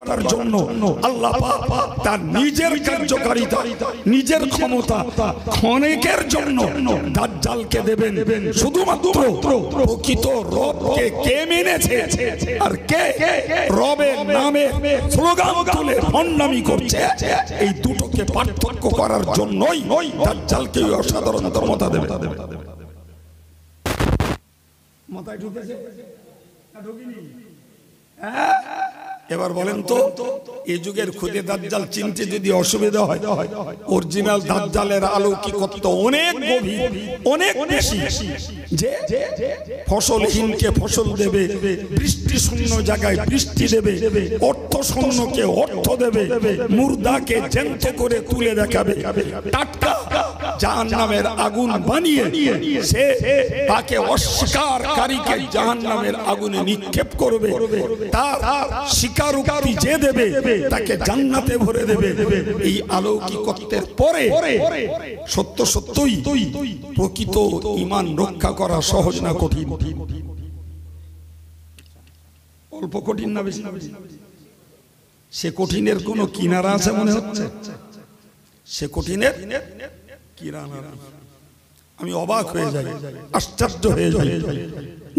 করার জন্য আল্লাহ পাক তার নিজের কার্যকারিতা, নিজের ক্ষমতা ক্ষণিকের জন্য দাজ্জালকে দেবেন। শুধুমাত্র প্রকৃত রবকে কে মেনেছে আর কে রবের নামে স্লোগান তুলে ভণ্ডামি করছে, এই দুটোকে পার্থক্য করার জন্যই দাজ্জালকে অসাধারণ ক্ষমতা দেবে। মাথায় ঢুকেছে না ঢুকিনি? এবার বলেন তো, এই যুগের খুদে দাজ্জাল চিনতে যদি অসুবিধা হয়, অরিজিনাল দাজ্জালের আলৌকিকত্ব অনেক গভীর, অনেক বেশি। যে ফসলহীনকে ফসল দেবে, বৃষ্টি শূন্য জায়গায় বৃষ্টি দেবে, অর্থ শূন্যকে অর্থ দেবে, মুর্দাকে জ্যান্ত করে তুলে দেখাবে, টাটকা জাহান্নামের আগুন বানিয়ে সে তাকে অস্বীকারীকে জাহান্নামের আগুনে নিক্ষেপ করবে, তার স্বীকারোক্তি যে দেবে তাকে জান্নাতে ভরে দেবে। এই আলৌকিকত্বের পরে সত্য সত্যই প্রকৃত ঈমান রক্ষা করা সহজ না কঠিন? অল্প কঠিন না বেশি? সে কঠিনের কোনো কিনারা আছে মনে হচ্ছে? সে কঠিনের কিনারা আমি অবাক হয়ে যাই, আশ্চর্য হয়ে যাই।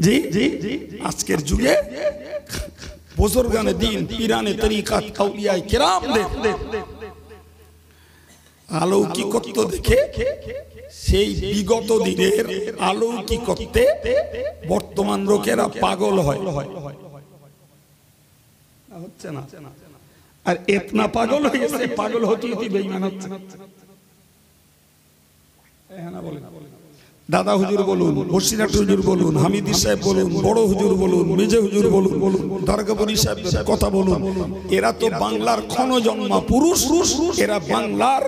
জি আজকের যুগে বুজুর্গানে দ্বীন, পীরানে তরিকাত, আউলিয়ায়ে কেরামদের আলৌকিকত্ব দেখে সেই বিগত দিনের আলৌকিকত্বে বর্তমান লোকেরা পাগল হয়, হচ্ছে না? আর এতনা পাগল হয়ে গেছে, পাগল হতে হতে বেঈমান হচ্ছে। দাদা হুজুর বলুন, বসিরহাট হুজুর বলুন, হামিদি সাহেব বলুন, বড় হুজুর বলুন, মেজে হুজুর বলুন, দরগাপুরি সাহেব কথা বলুন, এরা তো বাংলার ক্ষণজন্মা পুরুষ। এরা বাংলার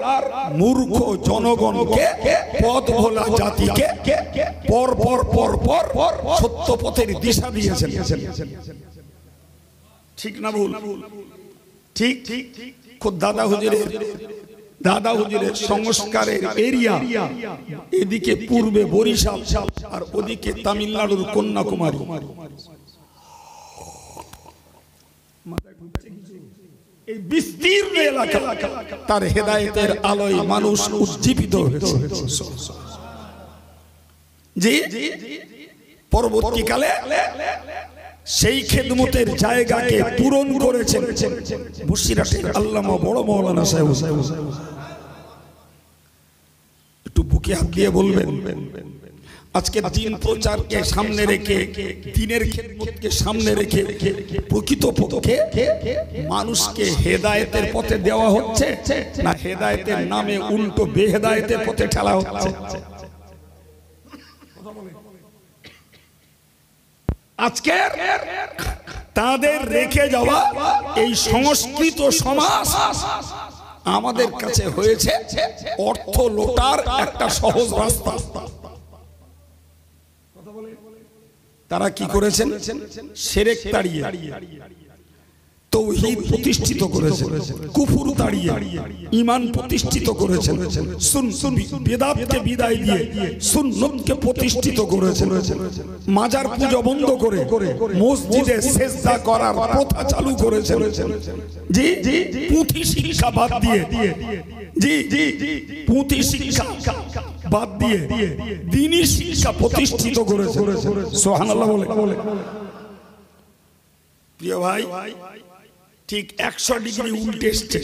মূর্খ জনগণকে, পথ ভোলা জাতিকে পর পর পর পর সত্য পথের দিশা দিয়েছেন। ঠিক না ভুল? ঠিক। খুব দাদা হুজুরের সংস্কারের এরিয়া, এদিকে পূর্বে বরিশাল আর ওদিকে তামিলনাড়ুর কন্যাকুমারী। এই বিস্তীর্ণ এলাকা তার হেদায়েতের আলোয় মানুষ উজ্জীবিত হয়েছে। জি পরবর্তীকালে সেই খেদমতের জায়গাকে পূরণ করেছেন বসিরহাটের আল্লামা বড় মাওলানা সাহেব। একটু বুকে হাত দিয়ে বলবেন, আজকে দিন প্রচারকে সামনে রেখে, দিনের খেদমতকে সামনে রেখে প্রকৃতপক্ষে মানুষকে হেদায়েতের পথে দেওয়া হচ্ছে না হেদায়েতের নামে উল্টো বেহেদায়েতের পথে ঠেলা হচ্ছে? আজকে তাদের রেখে যাওয়া এই সংস্কৃত সমাজ আমাদের কাছে হয়েছে অর্থ লোটার একটা সহজ রাস্তা। তারা কি করেছেন? শিরক তাড়িয়ে তাওহীদ প্রতিষ্ঠিত করেছেন, কুফর তাড়িয়ে ঈমান প্রতিষ্ঠিত করেছেন, বিদআতকে বিদায় দিয়ে সুন্নতকে প্রতিষ্ঠিত করেছেন, মাজার পূজা বন্ধ করে মসজিদে সিজদা করার প্রথা চালু করেছেন, জি পুঁথি শিক্ষা বাদ দিয়ে, জি পুঁথি শিক্ষা বাদ দিয়ে দ্বীনি শিক্ষা প্রতিষ্ঠিত করেছেন। সুবহানাল্লাহ বলে। প্রিয় ভাই, ঠিক 100 ডিগ্রি উল্টে এসেছে।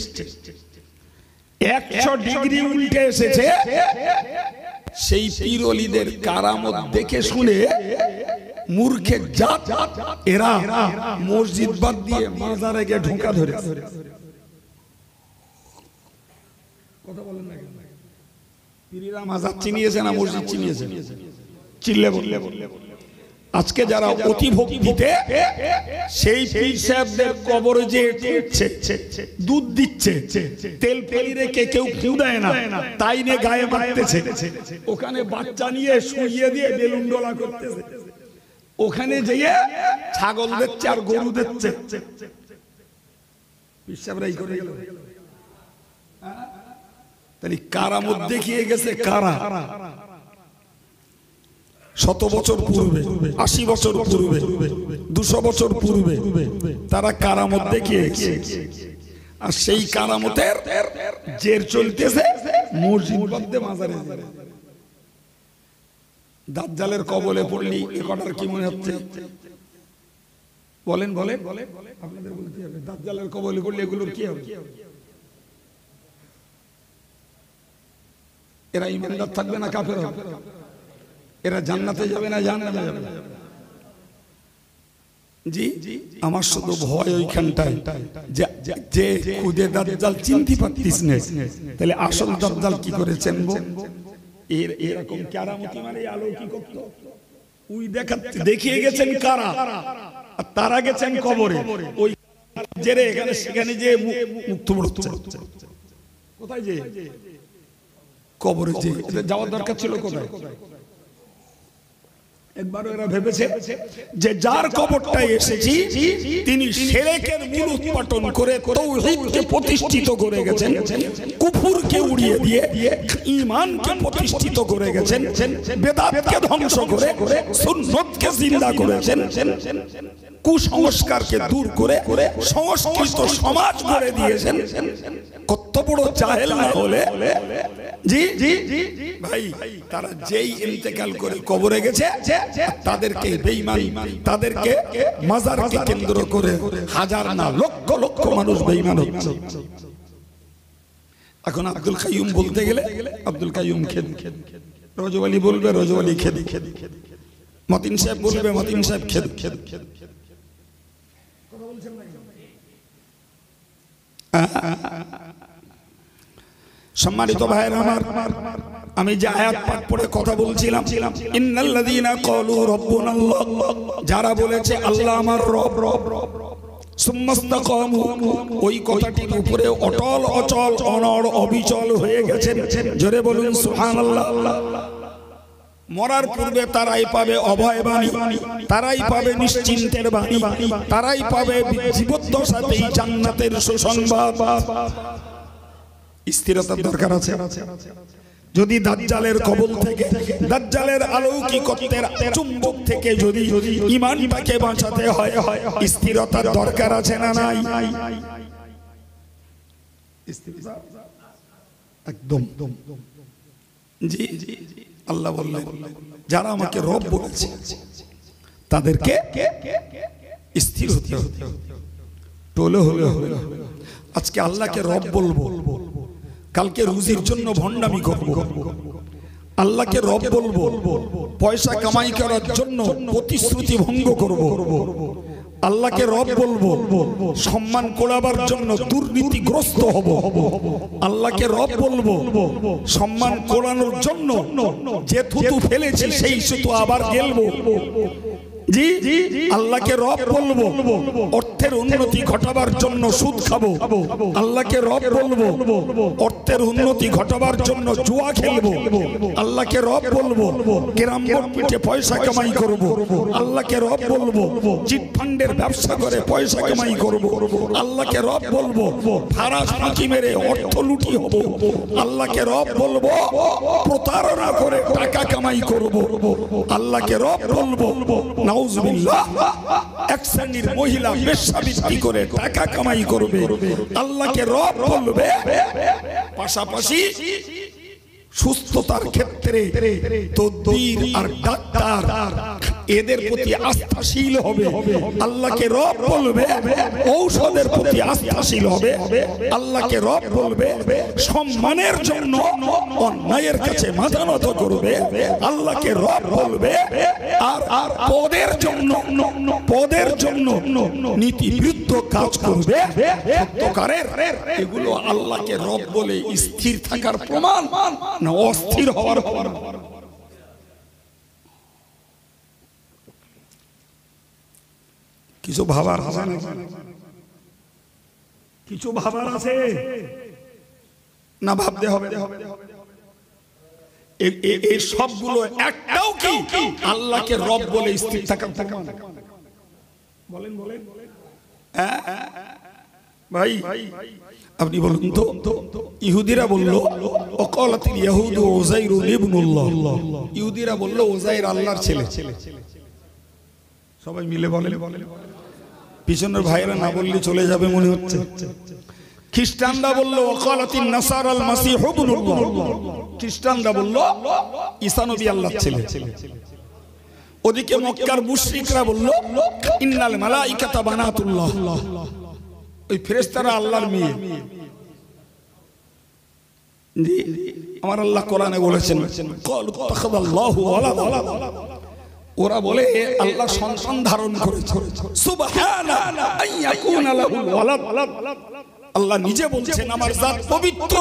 100 ডিগ্রি উল্টে এসেছে সেই পীর ওলিদের কারামত দেখে শুনে মূর্খের জাত এরা মসজিদ বাদ দিয়ে মাজারে গিয়ে ঢোকা ধরে। কথা বলেন না? পীরেরা মাজার চিনিয়েছে না মসজিদ চিনিয়েছে? চিল্লে বললে। আজকে যারা অতি ভক্তিতে সেই পীর সাহেবদের কবরে যে দুধ দিচ্ছে, তেল ফেলি রেখে কেউ ফুঁ দেয় না, তাই নিয়ে গায়ে মারতেছে, ওখানে বাচ্চা নিয়ে শুইয়ে দিয়ে বেলুন ডোলা করতেছে, ওখানে যেয়ে ছাগল দিচ্ছে আর গরু দিচ্ছে। পীর সাহেবরা এই করে গেল। তাহলে কারামত দেখিয়ে গেছে কারা? শত বছর পূর্বে, ৮০ বছর পূর্বে, ২০০ বছর পূর্বে তারা কারামত দেখিয়েছে। আর সেই কারামতের জের চলতেছে মসজিদ মধ্যে মাজারে। দাজ্জালের কবলে পড়লি এ কথার কি মনে হচ্ছে? বলেন বলেন, আপনাদের বলতে হবে দাজ্জালের কবলে পড়লে এগুলোর কি হবে? এরা ইমানদার থাকবে না কাফের হবে? এরা জান্নাতে যাবে না জাহান্নামে যাবে? জি, আমার শুধু ভয় ওইখানটায় যে খুদে দাজ্জাল চিনতে পারতিস না, তাহলে আসল দাজ্জাল কি করে চিনবো? এরকম কারামতি মানে অলৌকিকত্ব ওই দেখিয়ে গেছেন কারা, আর তারা গেছেন কবরে। ওই জেরে এখানে সেখানে যে মুক্ত হচ্ছে। কোথায় যে কবরে যে যাওয়ার দরকার ছিল কোথায়? একবার এরা ভেবেছে যে যার কবরটায় এসেছি তিনি শিরকের মূল উৎপাটন করে তাওহীদকে প্রতিষ্ঠিত করে গেছেন, কুফরকে উড়িয়ে দিয়ে ঈমানকে প্রতিষ্ঠিত করে গেছেন, বেদাতকে ধ্বংস করে সুন্নতকে জিন্দা করেছেন, কুসংস্কারকে দূর করে সংস্কৃত সমাজ গড়ে দিয়েছেন। কত বড় জাহেল না হলে জি ভাই, তারা যেই ইন্তেকাল করে কবরে গেছে তাদেরকে বেঈমান, তাদেরকে মাজারকে কেন্দ্র করে হাজার না লক্ষ লক্ষ মানুষ বেঈমান হচ্ছে। এখন আব্দুল কাইয়ুম বলতে গেলে আব্দুল কাইয়ুম খেদ, রজওয়ালি বলবে রজওয়ালি খেদ, মতিন সাহেব বলবে মতিন সাহেব খেদ। সম্মানিত ভাইরা আমার, আমি যে আয়াত পাঠ পড়ে কথা বলছিলাম, ইন্নাল্লাযীনা ক্বালু রাব্বুনাল্লাহ, যারা বলেছে আল্লাহ আমার রব, সুম্মাস্তাকামু, ওই কথাটির উপরে অটল অচল অনড় অবিচল হয়ে গেছেন। জোরে বলুন সুবহানাল্লাহ। মরার পূর্বে তারাই পাবে অভয় বাণী, তারাই পাবে নিশ্চিন্তের বাণী, তারাই পাবে জীবদ্দশাতেই জান্নাতের সুসংবাদ। স্থিরতার দরকার আছে। যদি দাজ্জালের কবল থেকে, দাজ্জালের অলৌকিকত্বের চুম্বক থেকে যদি ঈমানটাকে বাঁচাতে হয়, স্থিরতার দরকার আছে না নাই? একদম জি। আল্লাহ বললেন যারা আমাকে রব বলেছে তাদেরকে স্থির হতে হবে। টোলে হলে হবে। আজকে আল্লাহকে রব বলবো, কালকে রুজির জন্য ভণ্ডামি করব। আল্লাহকে রব বলবো, পয়সা কামাই করার জন্য প্রতিশ্রুতি ভঙ্গ করব। আল্লাহকে রব বলবো, সম্মান কোড়াবার জন্য দুর্নীতিগ্রস্ত হব। আল্লাহকে রব বলবো, সম্মান কোড়ানোর জন্য যে থুতু ফেলেছি সেই থুতু আবার গেলবো। জি, আল্লাহকে রব বলবো, অর্থের উন্নতি ঘটাবার জন্য সুদ খাবো। আল্লাহকে রব বলবো, অর্থের উন্নতি ঘটাবার জন্য জুয়া খেলবো। আল্লাহকে রব বলবো, গ্রামবোর্ড পিঠে পয়সা কামাই করব। আল্লাহকে রব বলবো, চিট ফান্ডের ব্যবসা করে পয়সা কামাই করব। আল্লাহকে রব বলবো, ফারাজ ফাঁকি মেরে অর্থ লুটি হব। আল্লাহকে রব বলবো, প্রতারণা করে টাকা কামাই করব। আল্লাহকে রব বলবো, নাউজুবিল্লাহ, এক শ্রেণীর মহিলা বেশ্যাবৃত্তি করে টাকা কামাই করবে। আল্লাহকে রব বলবে, পাশাপাশি সুস্থতার ক্ষেত্রে তদবির আর ডাক্তার এদের প্রতি আস্থাশীল হবে। আল্লাহকে রব বলবে, ঔষধের প্রতি আস্থাশীল হবে। আল্লাহকে রব বলবে, সম্মানের জন্য অন্যায়ের কাছে মাথা নত করবে। আল্লাহকে রব বলবে, আর পদের জন্য নীতিবিরুদ্ধ কাজ করবে। সত্যকারের এগুলো আল্লাহকে রব বলে স্থির থাকার প্রমাণ না অস্থির হওয়ার প্রমাণ? কিছু ভাবার আছে, কিছু ভাবার আছে না? ভাবতে হবে। এই সবগুলো একটাও কি আল্লাহকে রব বলে স্থির থাকার প্রমাণ? বলেন বলেন ভাই, আপনি বলুন তো। ইহুদিরা বলল ওয়াকালাতিল ইয়াহুদু উযাইর ইবনুল্লাহ, ইহুদিরা বলল উযাইর আল্লাহর ছেলে। সবাই মিলে বলে, পিছনের ভাইরা না বললে চলে যাবে মনে হচ্ছে। খ্রিস্টানরা বলল ওয়াকালাতিন নাসারাল মাসীহ ইবনুল্লাহ, খ্রিস্টানরা বলল ঈসা নবী আল্লাহর ছেলে। ওদিকে মক্কার মুশরিকরা বলল ইন্নাল মালাইকাতা বানাতুল্লাহ, ওই ফেরেশতারা আল্লাহর মেয়ে। জি, আমার আল্লাহ কোরআনে বলেছেন ক্বালু ইত্তাখাযাল্লাহু ওয়ালাদা, ওরা বলে আল্লাহ সন্তান ধারণ করেছে। সুবহানা আইয়াকুনা লাহুল ওয়ালাদ, আল্লাহ নিজে বলছেন আমার জাত পবিত্র,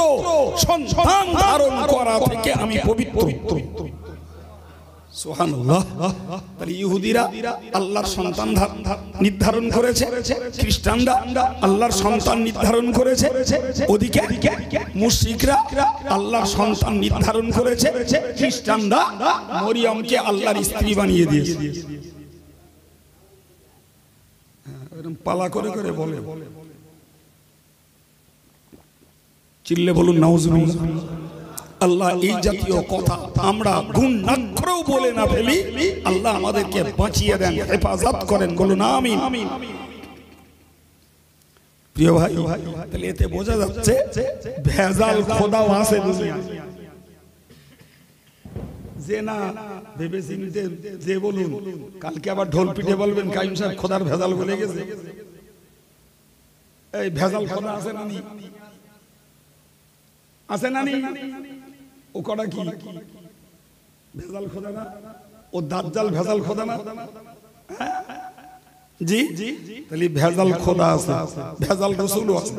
সন্তান ধারণ করা থেকে আমি পবিত্র। সুবহানাল্লাহ। তাহলে ইহুদিরা আল্লাহর সন্তান নির্ধারণ করেছে, খ্রিস্টানরা আল্লাহর সন্তান নির্ধারণ করেছে, ওদিকে মুশরিকরা আল্লাহর সন্তান নির্ধারণ করেছে, খ্রিস্টানরা মরিয়মকে আল্লাহর স্ত্রী বানিয়ে দিয়েছে। এরকম পালা করে করে বলে, চিল্লে বলুন নাউজুবিল্লাহ। আল্লাহ এই জাতীয় কথা আমরা গুণাক্ষরেও বলে না ফেলি, আল্লাহ আমাদেরকে বাঁচিয়ে দেন, হেফাজত করেন, বলুন আমিন। প্রিয় ভাই, তাহলে এতে বোঝা যাচ্ছে ভেজাল খোদাও আছে দুনিয়ায়। যে না ভেবে চিনতে যে বলুন, কালকে আবার ঢোল পিটে বলবেন কাইম সাহেব খোদার ভেজাল বলে গেছে। এই ভেজাল খোদা আছে না নি? আছে না নি? ও কটা কি ভেজাল খোদা না? ও দাজ্জাল ভেজাল খোদা না? জি, তাহলে ভেজাল খোদা আছে, ভেজাল রাসূলও আছে।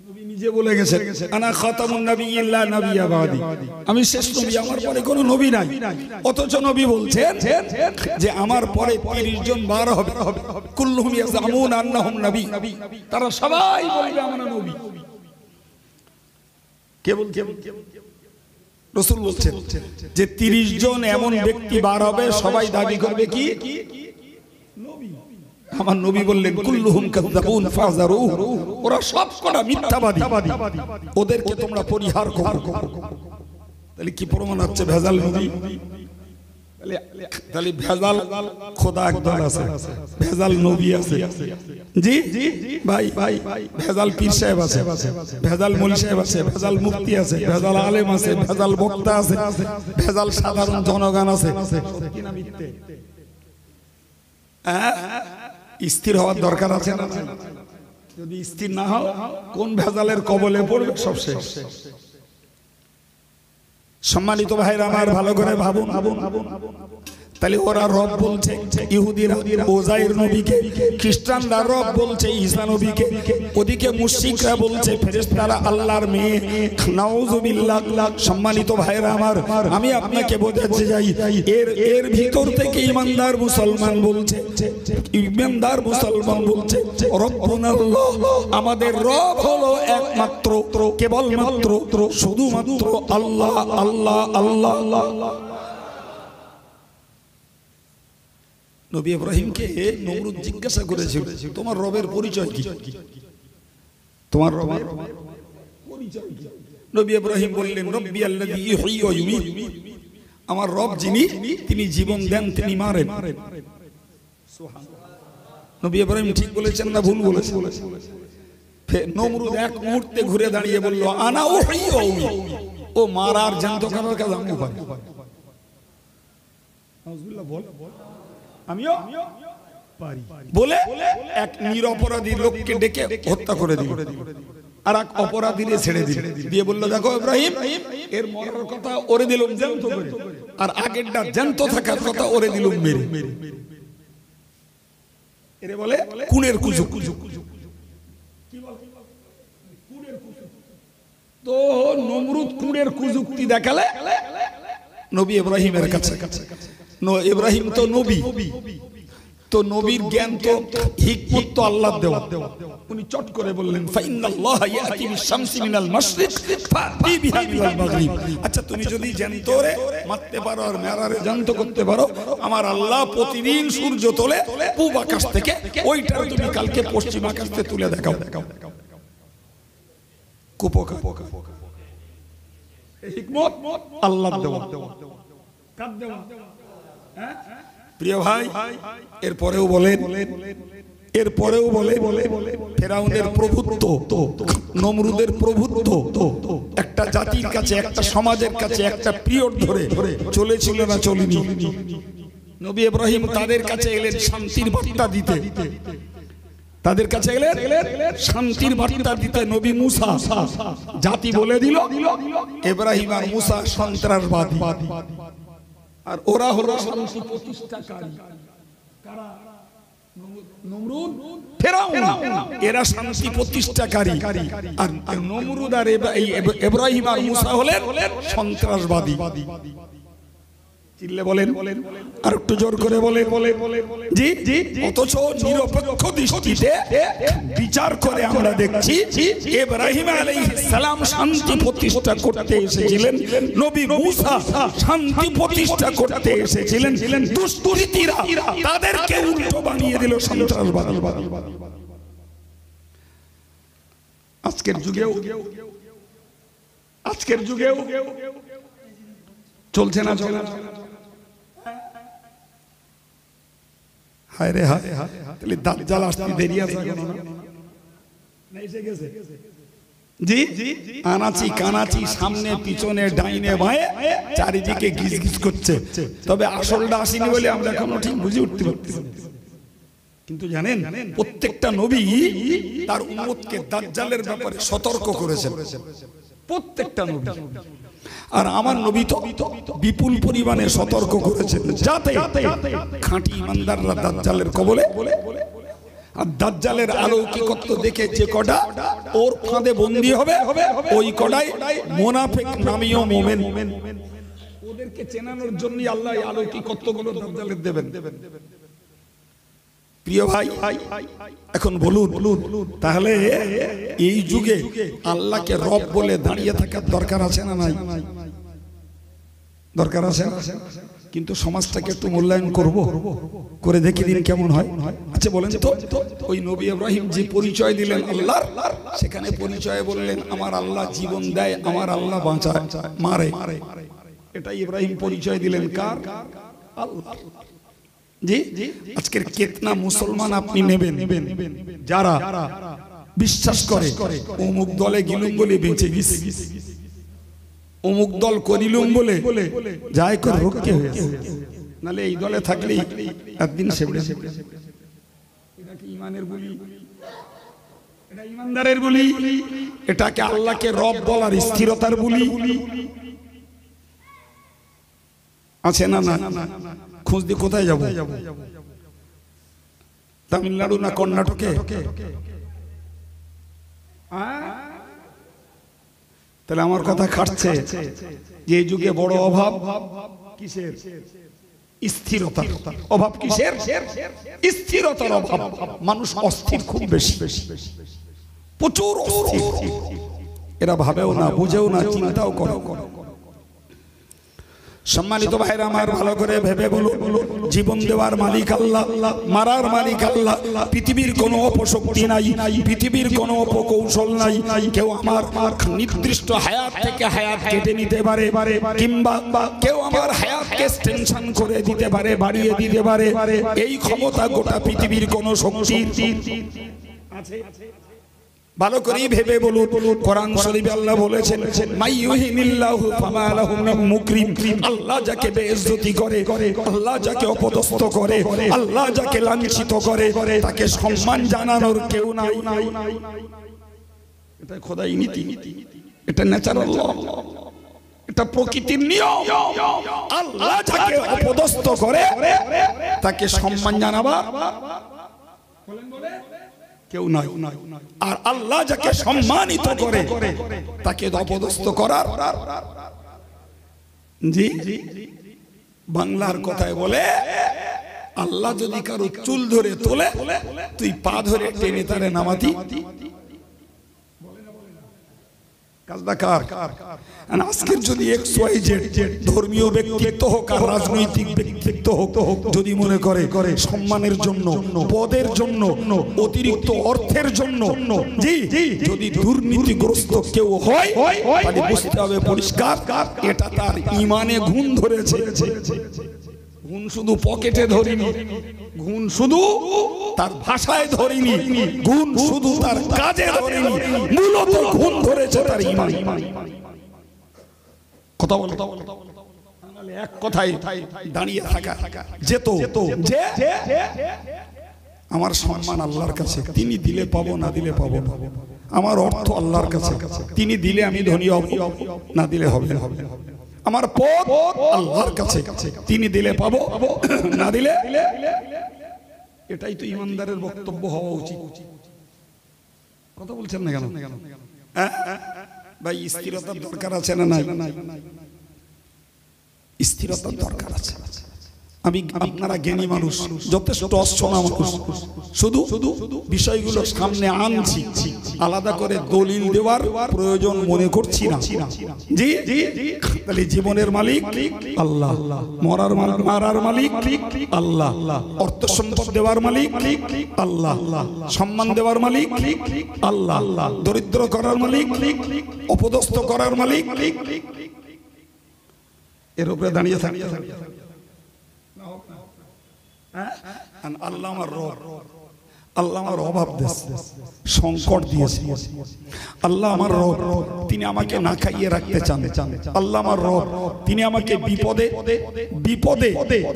নবী নিজে বলে গেছেন আনা খাতামুন নাবিয়্যিন লা নাবিয়্যা বাদি, আমি শেষ নবী, আমার পরে কোনো নবী নাই। অথচ নবী বলছেন যে আমার পরে 30 জন বার হবে, কুল্লুহুম ইয়াজামুন আন্নাহুম নবী, তারা সবাই বলবে আমরা নবী। কে বলছে? রাসূল বলছেন যে 30 জন এমন ব্যক্তি বার হবে, সবাই দাবি করবে কি নবী। আমার নবী বললেন কুল্লুহুম কাযাবুন ফাযারু, ওরা সব কটা মিথ্যাবাদী, ওদেরকে তোমরা পরিহার করো। তাহলে কি প্রমাণ হচ্ছে ভেজাল নবী? তাহলে ভেজাল খোদা একদল আছে, ভেজাল নবী আছে। জি ভাই, ভেজাল পীর সাহেব আছে, ভেজাল মৌলভী সাহেব আছে, ভেজাল মুফতি আছে, ভেজাল আলেম আছে, ভেজাল বক্তা আছে, ভেজাল সাধারণ জনগণ আছে। স্থির হওয়ার দরকার আছে না? যদি স্থির না হও কোন ভেজালের কবলে পড়বে সব শেষ। সম্মানিত ভাইরা আমার, ভালো করে ভাবুন। তাহলে ওরা রব বলছে ইহুদিরা উযাইর নবীকে, খ্রিস্টানরা রব বলছে ঈসা নবীকে, ওদিকে মুশরিকরা বলছে ফেরেশতারা আল্লাহর মেয়ে। নাউজুবিল্লাহ। সম্মানিত ভাইরা আমার, আমি আপনাকে বোঝাতে যাই, এর ভিতর থেকে ইমানদার মুসলমান বলছে, রব্বুনাল্লাহ, আমাদের রব হলো একমাত্র, কেবলমাত্র, শুধুমাত্র আল্লাহ, আল্লাহ, আল্লাহ। নবী ইব্রাহিমকে নমরুদ জিজ্ঞাসা করেছিল তোমার রবের পরিচয় কি? তোমার রবের পরিচয় কি? নবী ইব্রাহিম বললেন রব্বি আল্লাযী ইহয়ী ওয়া ইউমীত, আমার রব যিনি, তিনি জীবন দেন, তিনি মারেন। সুবহানাল্লাহ। নবী ইব্রাহিম ঠিক বলেছেন না ভুল বলেছেন? নমরুদ এক মুহূর্তে ঘুরে দাঁড়িয়ে বলল আনা উহয়ী ওয়া উমীত, ও মারার জ্যান্ত করার কাজ আমি পারি। নাউজুবিল্লাহ। বল আমিও পারি বলে এক নিরপরাধী লোককে ডেকে হত্যা করে দিল, আর এক অপরাধীরে ছেড়ে দিল, দিয়ে বলল দেখো ইব্রাহিম, এর মরার কথা ওরে দিলাম জ্যান্ত করে, আর আগেরটা জ্যান্ত থাকার কথা ওরে দিলাম মেরে। এরে বলে কুনের কুজুক। কি বল? কুনের কুজুক। তো নমরুদ কুনের কুযুক্তি দেখালে নবী ইব্রাহিমের কাছে। ইব্রাহিম তো নবী, তো নবীর জ্ঞান তো হিকমত তো আল্লাহর দেওয়া। উনি চট করে বললেন ফাইনাল্লাহ ইয়াতি বিশ-শামসি মিনাল মাশরিক ফাতি বিহা মিনাল মাগরিব। আচ্ছা তুমি যদি জ্যান্তরে মারতে পারো আর মেরারে জ্যান্ত করতে পারো, আমার আল্লাহ প্রতিদিন সূর্য তোলে পূব আকাশ থেকে, ওইটা তুমি কালকে পশ্চিম আকাশ থেকে তুলে দেখাও। কুপকার, হিকমত আল্লাহ দেওয়া। প্রিয় ভাই, এরপরেও বলেন ফেরাউনের প্রভুত্ব, নমরুদের প্রভুত্ব একটা জাতির কাছে, একটা সমাজের কাছে একটা পিরিয়ড ধরে চলেছিল না চলেনি? নবী ইব্রাহিম তাদের কাছে এলেন শান্তির বার্তা দিতে, তাদের কাছে এলেন শান্তির বার্তা দিতে। নবী মুসা জাতি বলে দিল ইব্রাহিম আর মুসা সন্ত্রাসবাদী, আর ওরা হলো শান্তি প্রতিষ্ঠাকারী। কারা? নমরুদ, ফেরাউন, এরা শান্তি প্রতিষ্ঠাকারী। আর নমরুদ আর ইব্রাহিম আর মুসা হলেন সন্ত্রাসবাদী। চিল্লে বলেন, আর একটু জোর করে বলেন। জি জি। অথচ নিরপেক্ষ দৃষ্টিতে বিচার করে আমরা দেখছি ইব্রাহিম আলাইহিস সালাম শান্তি প্রতিষ্ঠা করতে এসেছিলেন, নবী মুসা শান্তি প্রতিষ্ঠা করতে এসেছিলেন। দুষ্কৃতীরা তাদেরকে উল্টো বানিয়ে দিল সন্ত্রাসবাদী। আজকের যুগেও চলছে না? হায় রে হায়, তাহলে দাজ্জাল আসতে দেরি আছে কেন? না এসে গেছে। জি, আনাচি কানাচি, সামনে পিছনে ডাইনে বাঁয়ে চারিদিকে গিজ গিজ করছে, তবে আসলটা আসেনি বলে আমরা এখনো ঠিক বুঝে উঠতে পারতেছি। কিন্তু জানেন, প্রত্যেকটা নবী তার উম্মতকে দাজ্জালের ব্যাপারে সতর্ক করেছেন, প্রত্যেকটা নবী। আর আমার নবী তো বিপুল পরিমাণে সতর্ক করেছেন যাতে খাঁটি ইমানদাররা দাজ্জালের কবলে, আর দাজ্জালের অলৌকিকত্ব দেখে যে কটা ওর ফাঁদে বন্দী হবে, ওই কটাই মুনাফিক নামীয় মুমিন। ওদেরকে চেনানোর জন্য আল্লাহ অলৌকিকত্বগুলো দাজ্জালের দেবেন। প্রিয় ভাই, এখন বলুন, তাহলে এই যুগে আল্লাহকে রব বলে দাঁড়িয়ে থাকার দরকার আছে না নাই? দরকার আছে। কিন্তু সমাজটাকে একটু মূল্যায়ন করে দেখে দিন কেমন হয়। আচ্ছা বলেন তো, ওই নবী ইব্রাহিম যে পরিচয় দিলেন আল্লাহর, সেখানে পরিচয় বললেন আমার আল্লাহ জীবন দেয়, আমার আল্লাহ বাঁচায়, মারে। এটা ইব্রাহিম পরিচয় দিলেন কার? আল্লাহ। জি, আজকের কেতনা মুসলমান আপনি নেবেন যারা বিশ্বাস করে অমুক দলে গিলুম বলে বেঁচে গেছে, অমুক দল করিলুম বলে যাই করে রক্ষে হয়েছে, নালে এই দলে থাকলে একদিন সেবড়ে। এটা কি ইমানের বলি? এটা ইমানদারের বলি? এটাকে আল্লাহকে রব বলার স্থিরতার বলি আছে না? না, খোঁজ দিয়ে কোথায় যাব? তামিলনাড়ু না কর্ণাটকে? তাহলে আমার কথা খাটছে যে যুগে বড় অভাব কিসের? স্থিরতার অভাব। কিসের? স্থিরতার অভাব। মানুষ অস্থির খুব বেশি, প্রচুর অস্থির। এরা ভাবেও না, বুঝেও না, চিন্তাও করো। সম্মানিত ভাইরা আমার, ভালো করে ভেবে বলুন, জীবন দেওয়ার মালিক আল্লাহ, মারার মালিক আল্লাহ। পৃথিবীর কোনো অপশক্তি নাই, পৃথিবীর কোনো অপকৌশল নাই। কেউ আমার নির্দিষ্ট হায়াত থেকে হায়াত কেটে নিতে পারে, কিংবা কেউ আমার হায়াতকে এক্সটেনশন করে দিতে পারে, বাড়িয়ে দিতে পারে। এই ক্ষমতা গোটা পৃথিবীর কোনো শক্তি আছে? ভালো করে ভেবে বলুন। কোরআন শরীফে আল্লাহ বলেছেন মাইয়ুহিনিল্লাহু ফামা লাহু মিন মুকরিম। আল্লাহ যাকে বেইজ্জতি করে, আল্লাহ যাকে অপদস্থ করে, আল্লাহ যাকে লাঞ্ছিত করে, তাকে সম্মান জানানোর কেউ নাই। এটা খোদাই নীতি, এটা ন্যাচারাল ল, এটা প্রকৃতির নিয়ম। আল্লাহ যাকে অপদস্থ করে তাকে সম্মান জানাবার কেউ নাই, আর আল্লাহ যাকে সম্মানিত করে তাকে অপদস্থ করার। জি, বাংলার কথায় বলে আল্লাহ যদি কারো চুল ধরে তোলে, তুই পা ধরে টেনে তারে নামাতি। কাজটা কার? আজকের যদি XYZ ধর্মীয় ব্যক্তিত্ব হোক আর রাজনৈতিক ব্যক্তিত্ব হোক, যদি মনে করে সম্মানের জন্য, পদের জন্য, অতিরিক্ত অর্থের জন্য যদি দুর্নীতিগ্রস্ত কেউ হয়, তাহলে বুঝতে হবে পরিষ্কার এটা তার ঈমানে ঘুণ ধরেছে। ঘুণ শুধু পকেটে ধরিনি, ঘুণ শুধু তার ভাষায় ধরিনি, ঘুণ শুধু তার কাজে ধরিনি, মূলত ঘুণ ধরেছে তার ঈমান। কথা বল, এক কথায় দাঁড়িয়ে থাকা যেত যে আমার সম্মান আল্লাহর কাছে, তিনি দিলে পাবো, না দিলে পাবো না। আমার অর্থ আল্লাহর কাছে, তিনি দিলে আমি ধনী হব, না দিলে হবে না। আমার পদ আল্লাহর কাছে, তিনি দিলে পাবো, না দিলে। এটাই তো ইমানদারের বক্তব্য হওয়া উচিত। কথা বলছেন না কেন? ভাই স্থিরতার দরকার আছে না নাই? স্থিরতার দরকার আছে। আপনারা জ্ঞানী মানুষ, যথেষ্ট অশোনা মানুষ, শুধু বিষয়গুলো সামনে আনছি, আলাদা করে দলিল দেওয়ার প্রয়োজন মনে করছি না। জি, তাহলে জীবনের মালিক আল্লাহ, মারার মালিক আল্লাহ, অর্থ সম্পদ দেওয়ার মালিক আল্লাহ, সম্মান দেওয়ার মালিক আল্লাহ, দরিদ্র করার মালিক, অপদস্থ করার মালিক। এর উপরে দাঁড়িয়ে থাকি। আল্লাহ আমার রব, আল্লাহ আমার অভাব দিয়েছে, সংকট দিয়েছে। আল্লাহ আমার রব, তিনি আমাকে না খাইয়ে রাখতে চান। আল্লাহ আমার রব, তিনি আমাকে বিপদে বিপদে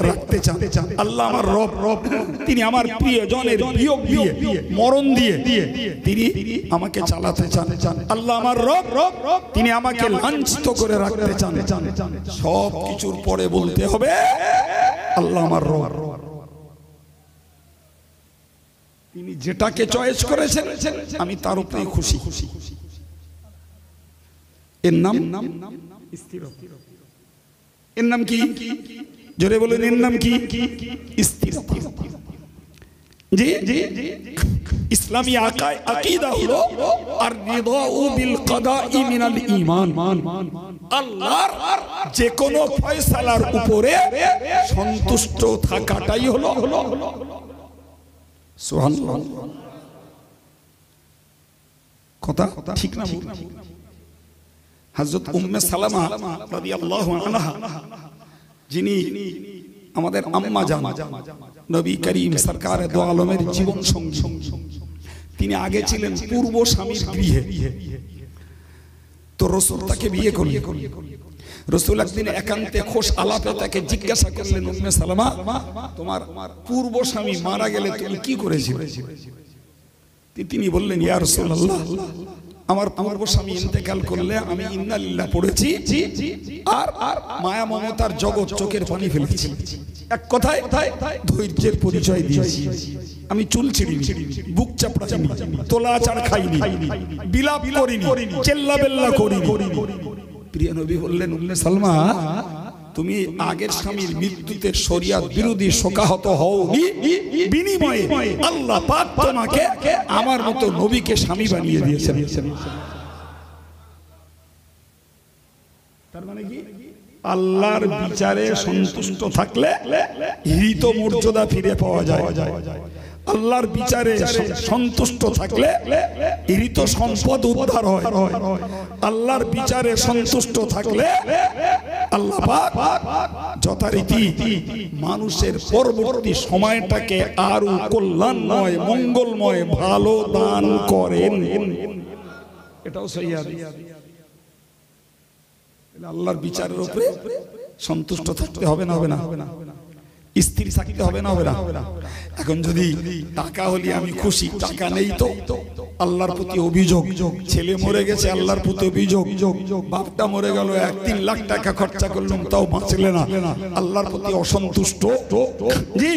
রাখতে চান। আল্লাহ আমার রব, তিনি আমার প্রিয়জনের বিয়োগ দিয়ে, মরণ দিয়ে তিনি আমাকে চালাতে চান। আল্লাহ আমার রব, তিনি আমাকে লাঞ্ছিত করে রাখতে চান। সব কিছুর পরে বলতে হবে আল্লাহ আমার রব। তিনি যেটাকে চয়েস করেছেন আমি তার উপরে খুশি। এর নাম স্থিরতা। এর নাম কি? জোরে বলেন, এর নাম কি? স্থিরতা। জি, ইসলামী আকীদা হলো আর রিদাউ বিল কাদাই মিনাল ঈমান। আল্লাহর যে কোনো ফয়সালার উপরে সন্তুষ্ট থাকাটাই হলো সুবহানাল্লাহ। কথা ঠিক না? হযরত উম্মে সালামা রাদিয়াল্লাহু আনহা, যিনি আমাদের আম্মা জান, নবী করিম সরকারে দো আলমের জীবন সঙ্গী, তিনি আগে ছিলেন পূর্ব স্বামীর গৃহে। তো রাসূল তাকে বিয়ে করলেন। রাসূল একদিন একান্তে খোশ আলাপে তাকে জিজ্ঞাসা করলেন, উম্মে সালামা, তোমার পূর্ব স্বামী মারা গেলে তুমি কি করেছিলে? তিনি বললেন, ইয়া রাসূলুল্লাহ, আমার পূর্ব স্বামী ইন্তেকাল করলে আমি ইন্না লিল্লাহ পড়েছি আর মায়া মমতার জগৎ চোখের পানি ফেলেছি। এক কথায় ধৈর্যের পরিচয় দিয়েছি। আমি চুল ছিঁড়িনি, বুক চাপড়াইনি, তোলা আচার খাইনি, বিলাপ করিনি, চেল্লা বেল্লা করিনি। প্রিয় নবী বললেন, উম্মে সালমা, তুমি আগের স্বামীর মৃত্যুতে শরিয়ত বিরোধী শোকাহত হওনি, বিনিময়ে আল্লাহ পাক তোমাকে আমার মতো নবীকে স্বামী বানিয়ে দিয়েছেন। তার মানে কি? আল্লাহর বিচারে সন্তুষ্ট থাকলে হৃত মর্যাদা ফিরে পাওয়া যায়। আল্লাহর বিচারে সন্তুষ্ট থাকলে হৃত সম্পদ উদ্ধার হয়। আল্লাহর বিচারে সন্তুষ্ট থাকলে আল্লাহ পাক যথারীতি মানুষের পরবর্তী সময়টাকে আরো কল্যাণময়, মঙ্গলময়, ভালো দান করেন। এটাও সহিহ হাদিস। আল্লাহর বিচারের উপরে সন্তুষ্ট থাকতে হবে না? হবে না? স্থির থাকতে হবে না? হবে না? এখন যদি টাকা হলে আমি খুশি, টাকা নেই তো আল্লাহর প্রতি অভিযোগ, ছেলে মরে গেছে আল্লাহর প্রতি অভিযোগ, বাপটা মরে গেল 1-3 লাখ টাকা খরচা করলাম তাও বাঁচলে না, আল্লাহর প্রতি অসন্তুষ্ট। জি,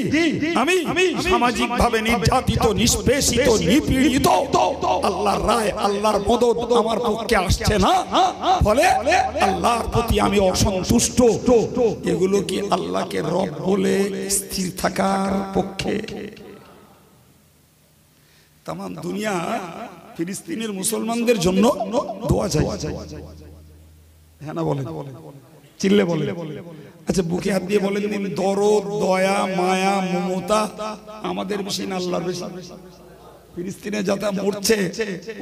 আমি সামাজিক ভাবে নির্যাতিত, নিষ্পেষিত, নিপীড়িত, আল্লাহর রায়, আল্লাহর মদদ আমার পক্ষে আসছে না, ফলে আল্লাহর প্রতি আমি অসন্তুষ্ট। এগুলো কি আল্লাহকে রব বলে স্থির থাকার পক্ষে? তামাম দুনিয়া ফিলিস্তিনের মুসলমানদের জন্য দোয়া চাই। হ্যাঁ না বলেন, চিল্লে বলেন। আচ্ছা বুকে হাত দিয়ে বলেন দিন, দরদ, দয়া, মায়া, মমতা আমাদের বেশি না আল্লাহর বেশি? ফিলিস্তিনে যারা মরছে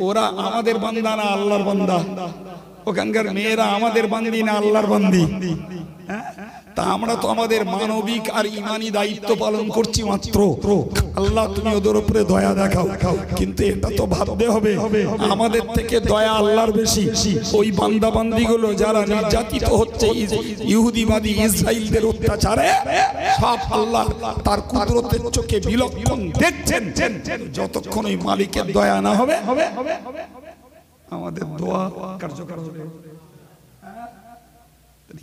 ওরা আমাদের বান্দা না আল্লাহর বান্দা? ওখানকার মেয়েরা আমাদের বান্দি না আল্লাহর বান্দি? তা আমরা তো আমাদের মানবিক আর ইমানি দায়িত্ব পালন করছি মাত্র। আল্লাহ তুমি ওদের উপরে দয়া দেখাও, কিন্তু এটা তো ভাবতে হবে আমাদের থেকে দয়া আল্লাহর বেশি। ওই বান্দা বান্দিগুলো যারা নির্যাতিত হচ্ছে ইহুদিবাদী ইসরাইলদের অত্যাচারে, সব আল্লাহ তার কুদরতের চোখে বিলক্ষণ দেখছেন। যতক্ষণ ওই মালিকের দয়া না হবে আমাদের দোয়া কার্যকর হবে।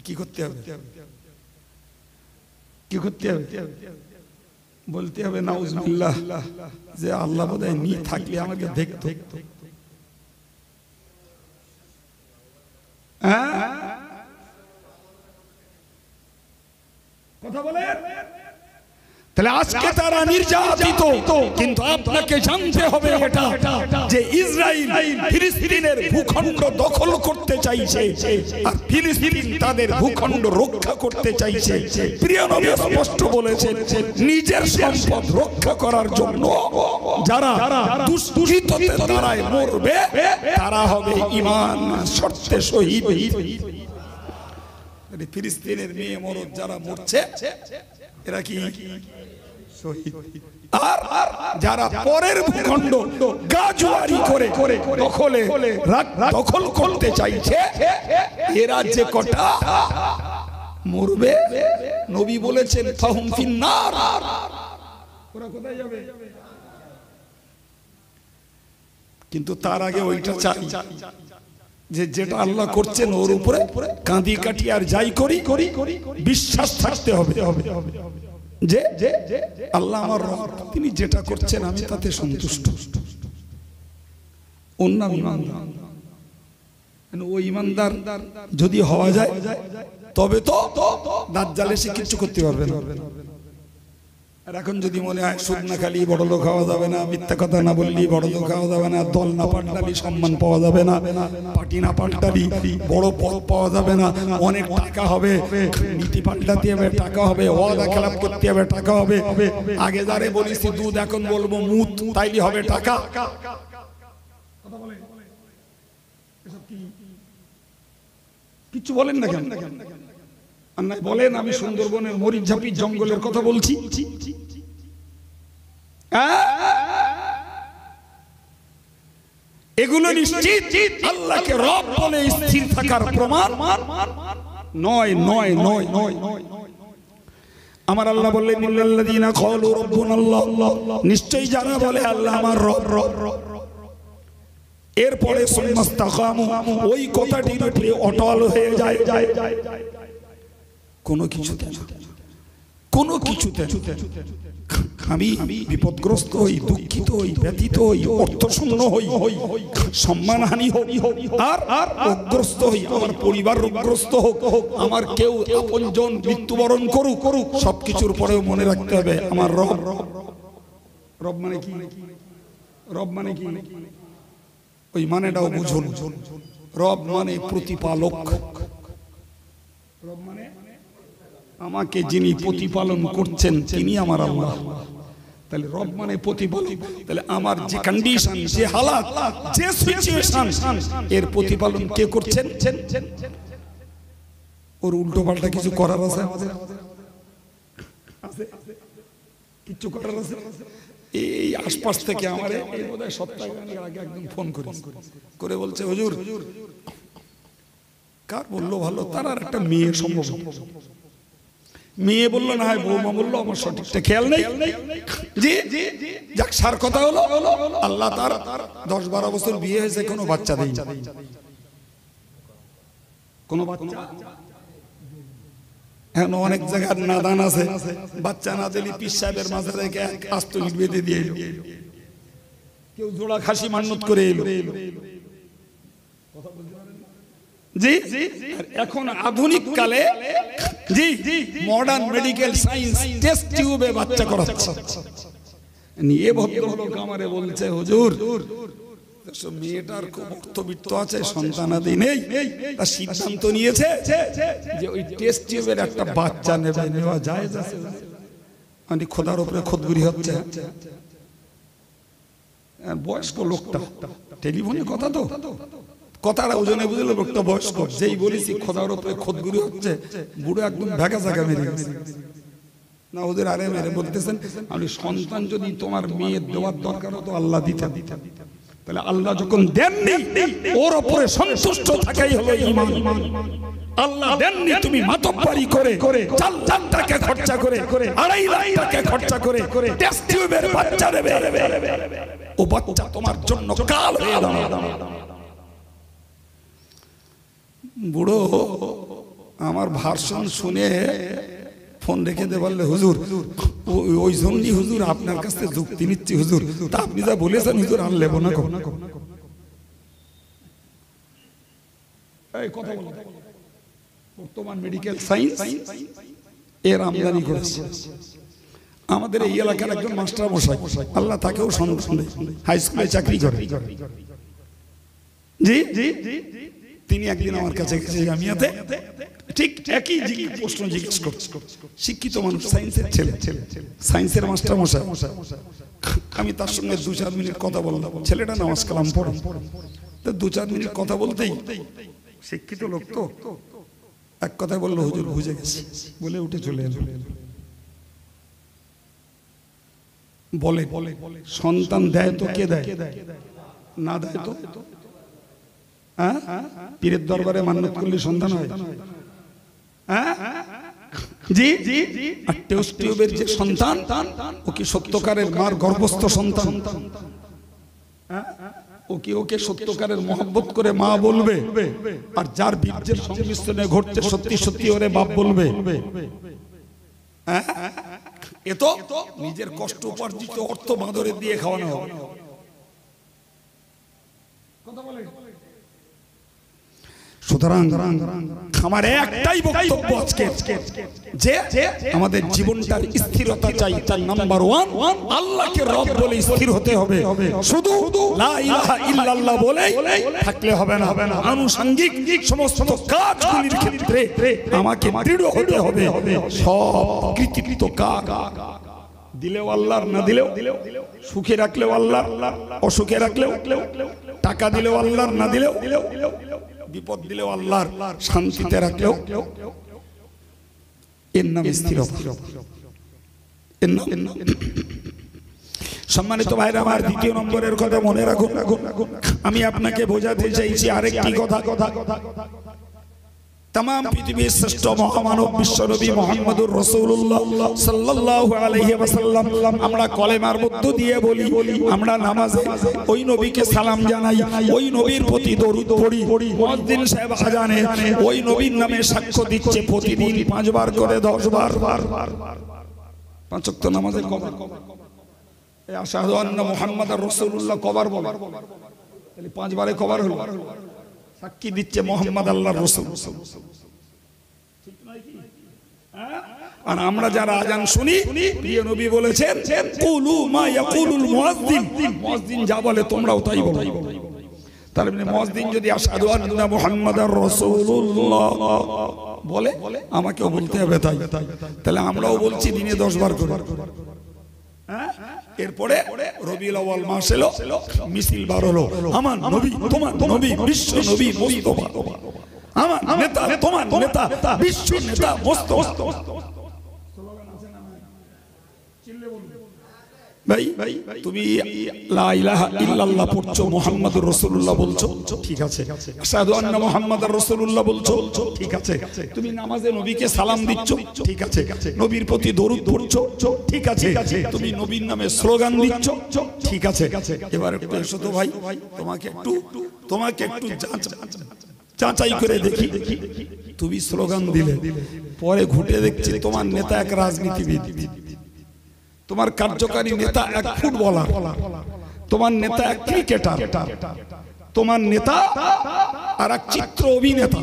কি করতে হবে? কি করতে হবে? বলতে হবে নাউজুবিল্লাহ, যে আল্লাহ বোধহয় নি থাকলে আমাকে দেখতো। কথা বলে। তাহলে আজকে তারা নির্যাতিত, কিন্তু আপনাকে জানতে হবে এটা যে ইসরাইল ফিলিস্তিনের ভূখণ্ড দখল করতে চাইছে আর ফিলিস্তিন তাদের ভূখণ্ড রক্ষা করতে চাইছে। প্রিয় নবী স্পষ্ট বলেছেন, নিজের সম্পদ রক্ষা করার জন্য যারা দুষ্কৃততে দাঁড়ায় মরবে তারা হবে ঈমান শর্তে শহীদ। ফিলিস্তিনের মেয়ে মরদ যারা মরছে এরা কি শহীদ? আর যারা পরের ভূখণ্ড গাজুয়ারি করে দখল করতে চাইছে এরা যে কটা মরবে, নবী বলেছেন ফাহুম ফিন্নার, ওরা কোথায় যাবে? কিন্তু তার আগে ওইটা চাই যে যেটা আল্লাহ করছেন ওর উপরে কাঁদি কাটি আর যাই করি বিশ্বাস থাকতে হবে যে আল্লাহ আমার রব, তিনি যেটা করছেন আমি তাতে সন্তুষ্ট। ওর নাম ঈমানদার। ও ঈমানদার যদি হওয়া যায় তবে তো দাজ্জাল এসে কিছু করতে পারবে না। আর এখন যদি মনে হয় সুদ না খালি বড় লোক হওয়া যাবে না, মিথ্যা কথা না বললি বড় লোক হওয়া যাবে না, দল না পাল্টালি সম্মান পাওয়া যাবে না, পার্টি না পাল্টালি বড় পদ পাওয়া যাবে না, অনেক টাকা হবে, নীতি পাল্টাতে হবে টাকা হবে, ওয়াদা খেলাপ করতে হবে টাকা হবে, আগে যারে বলিস দুধ এখন বলবো মুত তাইলে হবে টাকা। কিছু বলেন না কেন? বলেন আমি সুন্দরবনের মরিচঝাপি জঙ্গলের কথা বলছি। এগুলো নিশ্চিত আল্লাহকে রব বলে স্থির থাকার প্রমাণ নয় নয় নয় নয়। আমার আল্লাহ বললেন ইন্নাল্লাযীনা ক্বালু রাব্বুনাল্লাহ, নিশ্চয়ই যারা বলে আল্লাহ আমার রব, এরপরে সুম্মাস্তাকামু, ওই কথাটির উপরে অটল হয়ে যায় কোনো কিছুতে আমি বিপদগ্রস্ত হই, দুঃখিত হই, ব্যথিত হই, অর্থশূন্য হই, সম্মানহানি হোক আর রোগগ্রস্ত হই, আমার পরিবার রোগগ্রস্ত হোক, আমার কেউ আপনজন মৃত্যুবরণ করুক, সবকিছুর পরেও মনে রাখতে হবে আমার রব। রব মানে কি? রব মানে কি? ওই মানেটাও বুঝুন। রব মানে প্রতিপালক। রব মানে আমাকে যিনি প্রতিপালন করছেন তিনি আমার আল্লাহ। তাহলে রব মানে প্রতিপালক। তাহলে আমার যে কন্ডিশন, যে হালাত, যে সিচুয়েশন, এর প্রতিপালন কে করছেন? ওর উল্টো পাল্টা কিছু করার আছে? কিছু করার আছে? এই আশপাশ থেকে আমার বোধহয় সপ্তাহ আগে একদম ফোন করে বলছে হুজুর, কার বললো ভালো, তার আর একটা মেয়ে সম্ভব, মেয়ে বললো না হয় বৌমা বললো, আমার সঠিকটা খেয়াল নেই। জি যাক, সার কথা হলো আল্লাহ তার 10-12 বছর বিয়ে হয়েছে, কোনো বাচ্চা দেই, কোনো বাচ্চা। এখন অনেক জায়গার নাদান আছে, বাচ্চা না দিলে পীর সাহেবের মাঝে রেখে আস্ত ইট বেঁধে দিয়ে এলো, কেউ জোড়া খাসি মান্নত করে এলো। জি এখন আধুনিক কালে জি মডার্ন মেডিকেল সায়েন্স টেস্ট টিউবে বাচ্চা করাচ্ছে। নিয়ে ভদ্রলোক আমারে বলছে হুজুর মেয়েটার খুব অর্থবিত্ত আছে, সন্তানাদি নেই, তার সিদ্ধান্ত নিয়েছে যে ওই টেস্ট টিউবের একটা বাচ্চা নেবে। নেওয়া যায় মানে খোদার উপরে খোদগুরি হচ্ছে। বয়স্ক লোকটা টেলিফোনে কথা, তো কথাটা ওজনে বুঝলো লোকটা বয়স্ক। যেই বলেছি খোদার উপরে খোদগুরি হচ্ছে, বুড়ো একদম ভেকা জায়গা মেরে গেছে না ওদের। আরে মেরে বলতেছেন, আমি সন্তান যদি তোমার মেয়ের দেওয়ার দরকার হতো আল্লাহ দিতেন, তাহলে আল্লাহ যখন দেননি ওর উপরে সন্তুষ্ট থাকাই হলো ঈমান। আল্লাহ দেননি, তুমি মাতব্বরি করে 4 লাখ টাকা খরচা করে 2.5 লাখ টাকা খরচা করে টেস্ট টিউবের বাচ্চা দেবে, ও বাচ্চা তোমার জন্য কাল হয়ে দাঁড়াবে। বুড়ো আমার ভাষণ শুনে ফোন রেখে দে, বললে হুজুর ওই জন্যই হুজুর আপনার কাছে যুক্তি নিচ্ছি হুজুর, তা আপনি যা বলেছেন হুজুর আর লেবো না। কথা বলো, বর্তমান মেডিকেল সায়েন্স এর আমদানি করেছে। আমাদের এই এলাকার একজন মাস্টার মশাই, আল্লাহ তাকেও সন্তান দেয়, হাই স্কুলে চাকরি করে। জি জি, তিনি একদিন আমার কাছে গেছে জামিয়াতে, ঠিক একই প্রশ্ন জিজ্ঞেস করছে। শিক্ষিত মানুষ, সায়েন্সের ছেলে, সায়েন্সের মাস্টার মশাই। আমি তার সঙ্গে 2-4 মিনিট কথা বললাম। ছেলেটা নামাজ কালাম পড়ে, তো 2-4 মিনিট কথা বলতেই শিক্ষিত লোক তো এক কথায় বললো, হুজুর বুঝে গেছি বলে উঠে চলে এলো। বলে সন্তান দেয় তো কে দেয়, না দেয় তো হ্যাঁ, পীরের দরবারে মান্নত করলে সন্তান হয়। হ্যাঁ জি জি, আর টেস্ট টিউবের যে সন্তান, ও কি সত্যকারের মার গর্ভস্থ সন্তান? ওকে সত্যকারের মহব্বত করে মা বলবে, আর যার বীর্যের সংমিশ্রণে ঘটছে সত্যি সত্যি ওরে বাপ বলবে? এ তো নিজের কষ্ট উপার্জিত অর্থ বাঁদরে দিয়ে খাওয়ানো হবে। সুতরাং আমার একটাই বক্তব্য আজকে, যে আমাদের জীবনটার স্থিরতা চাই। তার নাম্বার 1, আল্লাহকে রব বলে স্থির হতে হবে। শুধু লা ইলাহা ইল্লাল্লাহ বলে থাকলে হবে না। আনুষঙ্গিক সমস্ত কাজগুলির ক্ষেত্রে আমাকে দৃঢ় হতে হবে। সব কৃতিত্ব কার? দিলেও আল্লাহর, না দিলেও, সুখে রাখলেও আল্লাহ, অসুখে রাখলেও, টাকা দিলেও আল্লাহর, না দিলেও, বিপদ দিলেও আল্লাহর, শান্তিতে রাখলেও এর নাম স্থিরতা। সম্মানিত ভাইরা আমার, 2 নম্বরের কথা মনে রাখুন। আমি আপনাকে বোঝাতে চাইছি আরেকটি কথা। तमाम পৃথিবীর শ্রেষ্ঠ মহামানব বিশ্বনবী মুহাম্মদুর রাসূলুল্লাহ সাল্লাল্লাহু আলাইহি ওয়াসাল্লাম, আমরা কলেমার মধ্য দিয়ে বলি, আমরা নামাজে ওই নবীকে সালাম জানাই, ওই নবীর প্রতি দরুদ পড়ি। মুয়াজ্জিন সাহেব আজানে ওই নবীর নামে সাক্ষ্য দিচ্ছে প্রতিদিন 5 বার করে 10 বার। 5 ওয়াক্ত নামাজে কবার? এই আশহাদু আন্না মুহাম্মাদার রাসূলুল্লাহ কবার বলে? তাহলে 5 বারে কবার হলো? সাক্ষী দিচ্ছে মোহাম্মদ আল্লাহর রাসূল। আর আমরা যারা আজান শুনি, প্রিয় নবী বলেছেন, কুলু মা ইয়াকুলুল মুয়াজ্জিন, মুয়াজ্জিন যা বলে তোমরাও তাই বলো। তার মানে মুয়াজ্জিন যদি আশহাদু আন্না মুহাম্মাদার রাসূলুল্লাহ বলে, আমাকেও বলতে হবে তাই। তাহলে আমরাও বলছি দিনে 10 বার করে। এরপরে রবিউল আউয়াল মাস এলো, মিছিল বার হলো, আমার নবী তোমার নবী বিশ্ব নবী মুস্তাফা, আমার নেতা তোমার নেতা বিশ্ব নেতা মুস্তাফা। ভাই তুমি লা ইলাহা ইল্লাল্লাহ পড়ছো, মুহাম্মাদুর রাসূলুল্লাহ বলছো, ঠিক আছে। আশহাদু আন্না মুহাম্মাদার রাসূলুল্লাহ বলছো, ঠিক আছে। তুমি নামাজে নবীকে সালাম দিচ্ছ, ঠিক আছে। নবীর প্রতি দরুদ পড়ছো, ঠিক আছে। তুমি নবীর নামে স্লোগান দিচ্ছ, ঠিক আছে। এবার একটু এসো তো ভাই, তোমাকে একটু যাচাই করে দেখি। তুমি স্লোগান দিলে, পরে ঘুরে দেখছি তোমার নেতা এক রাজনীতিবিদ, তোমার কার্যকারী নেতা এক ফুটবলার, তোমার নেতা এক ক্রিকেটার, তোমার নেতা আর এক চিত্র অভিনেতা।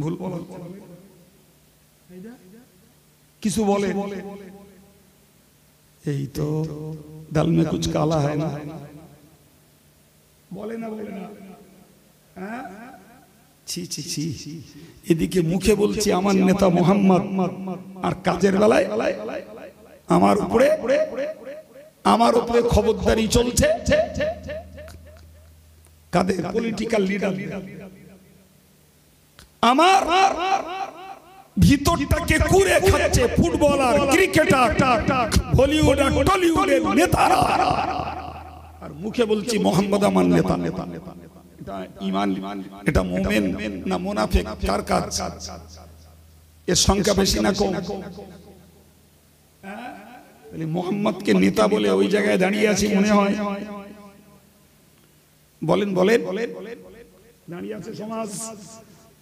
ভুল বলো, কিছু বলে এই তো दाल में कुछ काला है ना, बोले ना बोले ना, ছি ছি ছি। এদিকে মুখে বলছি আমার নেতা মোহাম্মদ, আর কাজের বেলায় আমার উপরে খবরদারি চলছে কাদের? Political leader. আমার ভিতরটাকে কুড়ে খাচ্ছে ফুটবলার, ক্রিকেটার, বলিউড আর টলিউডের নেতারা, আর মুখে বলছি মোহাম্মদ আমার নেতা। এটা ঈমান, এটা মুমিন না মুনাফিক? কার কাজ? এর সংখ্যা বেশি না কম? মোহাম্মদকে নেতা বলে ওই জায়গায় দাঁড়িয়ে আছি মনে হয়। বলেন বলেন, দাঁড়িয়ে আছে সমাজ,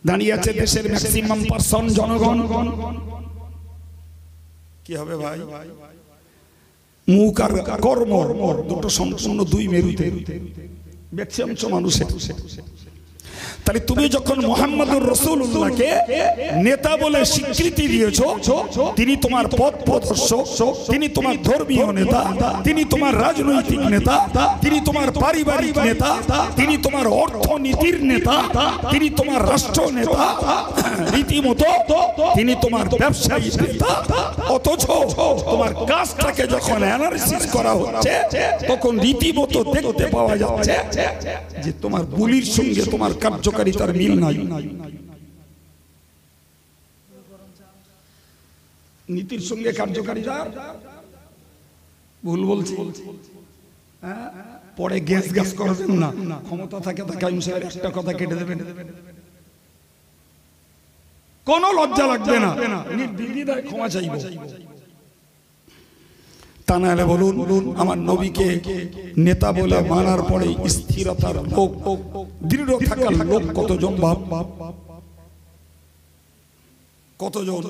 দাঁড়িয়ে আছে দেশের ম্যাক্সিমাম পার্সন, জনগণ। কি হবে ভাই? মুখ আর কর্ম দুটো সম্পূর্ণ দুই মেরুতে ম্যাক্সিমাম মানুষের। তাহলে তুমি যখন মুহাম্মদুর রাসূলুল্লাহকে নেতা বলে স্বীকৃতি দিয়েছো, তিনি তোমার পথ প্রদর্শক, তিনি তোমার ধর্মীয় নেতা, তিনি তোমার রাজনৈতিক নেতা, তিনি তোমার পারিবারিক নেতা, তিনি তোমার অর্থনীতির নেতা, তিনি তোমার রাষ্ট্র নেতা, রীতিমতো তিনি তোমার ব্যবসায়ী নেতা। অথচ তোমার কাজটাকে যখন অ্যানালিসিস করা হচ্ছে তখন রীতিমতো দেখতে পাওয়া যাচ্ছে যে তোমার বুলির সঙ্গে তোমার কার্যকারিতার মিল নাই, নীতির সঙ্গে কার্যকারিতা ভুল বলছি। পরে গ্যাস গ্যাস করবেন না, ক্ষমতা থাকে একটা কথা কেটে দেবেন, কোনো লজ্জা লাগবে না, নির্দ্বিধায় ক্ষমা চাইব। তা না হলে বলুন আমার নবীকে নেতা বলে মানার পরে স্থিরতার লোক, দৃঢ় থাকার লোক কতজন? বাপ কতজন?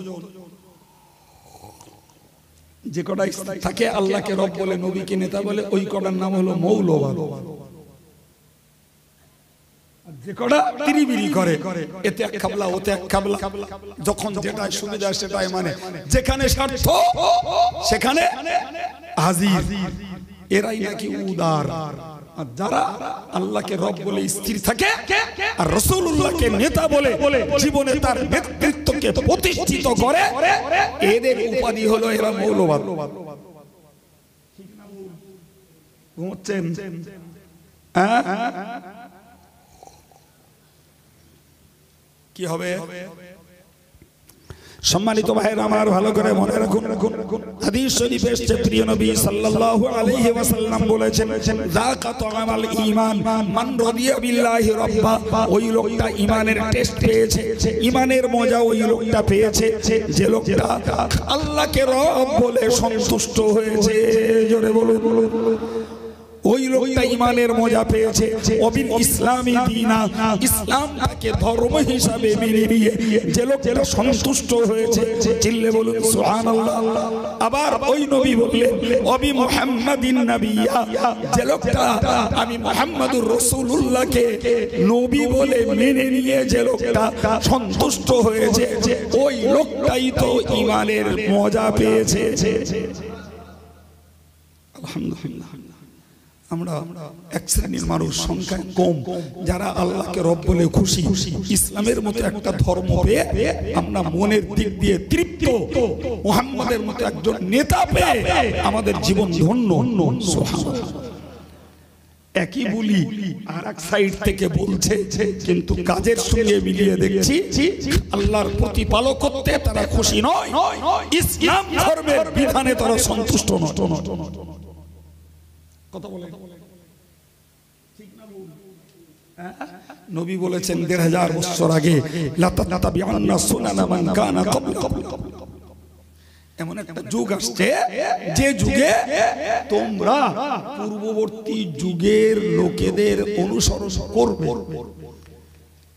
যে কটা থাকে আল্লাহকে রব বলে, নবীকে নেতা বলে, ওই কটার নাম হলো মৌলবাদ। যে কটা তিরিবিরি করে, এতে এক খাবলা ওতে এক খাবলা, যখন যেটা সুবিধা সেটাই মানে, যেখানে স্বার্থ সেখানে হাজির, এরাই নাকি উদার। আর যারা আল্লাহকে রব বলে স্থির থাকে আর রাসূলুল্লাহকে নেতা বলে জীবনে তার নেতৃত্বকে প্রতিষ্ঠিত করে, এদের উপাধি হলো এরা মৌলবাদ। ঘুমোচ্ছেন? কি হবে? সম্মানিত ভাইরা আমার, ভালো করে মনে রাখুন, হাদিস শরীফে এসেছে প্রিয় নবী সাল্লাল্লাহু আলাইহি ওয়াসাল্লাম বলেছেন, যাকা তাআমাল ঈমান মান রাদিয়া বিল্লাহি রাব্বা। ওই লোকটা ঈমানের টেস্ট পেয়েছে, ঈমানের মজা ওই লোকটা পেয়েছে যে লোকটা আল্লাহকে রব বলে সন্তুষ্ট হয়েছে। জোরে বলুন, ওই লোকটা ঈমানের মজা পেয়েছে। ওবিল ইসলামী দীনা, ইসলামকে ধর্ম হিসাবে মেনে নিয়ে যে লোকটা সন্তুষ্ট হয়েছে, চিল্লে বলুন সুবহানাল্লাহ। আবার ওই নবী বললেন, ওবি মুহাম্মাদিন নাবিয়্যা, যে লোকটা আমি মুহাম্মদুর রাসূলুল্লাহকে নবী বলে মেনে নিয়ে যে লোকটা সন্তুষ্ট হয়েছে, ওই লোকটাই তো ঈমানের মজা পেয়েছে। আলহামদুলিল্লাহ। আমরা এক শ্রেণীর মানুষ, সংখ্যা কম, যারা আল্লাহকে রব বলে খুশি, ইসলামের মতো একটা ধর্ম পেয়ে আমরা মনের দিক দিয়ে তৃপ্ত, মুহাম্মাদের মতো একজন নেতা পেয়ে আমাদের জীবন ধন্য। একই বলি আর এক সাইড থেকে বলছে, কিন্তু কাজের সঙ্গে মিলিয়ে দেখছি আল্লাহর প্রতিপালকত্বে তারা খুশি নয়, ইসলাম ধর্মের বিধানে তারা সন্তুষ্ট নয়। কথা বলে ঠিক না? নবী বলেছেন ১৫০০ বছর আগে, লা তাতাবিউন্না সুনানা মান কানা ক্বাবলাকুম। এমন একটা যুগ আসছে যে যুগে তোমরা পূর্ববর্তী যুগের লোকেদের অনুসরণ করবে।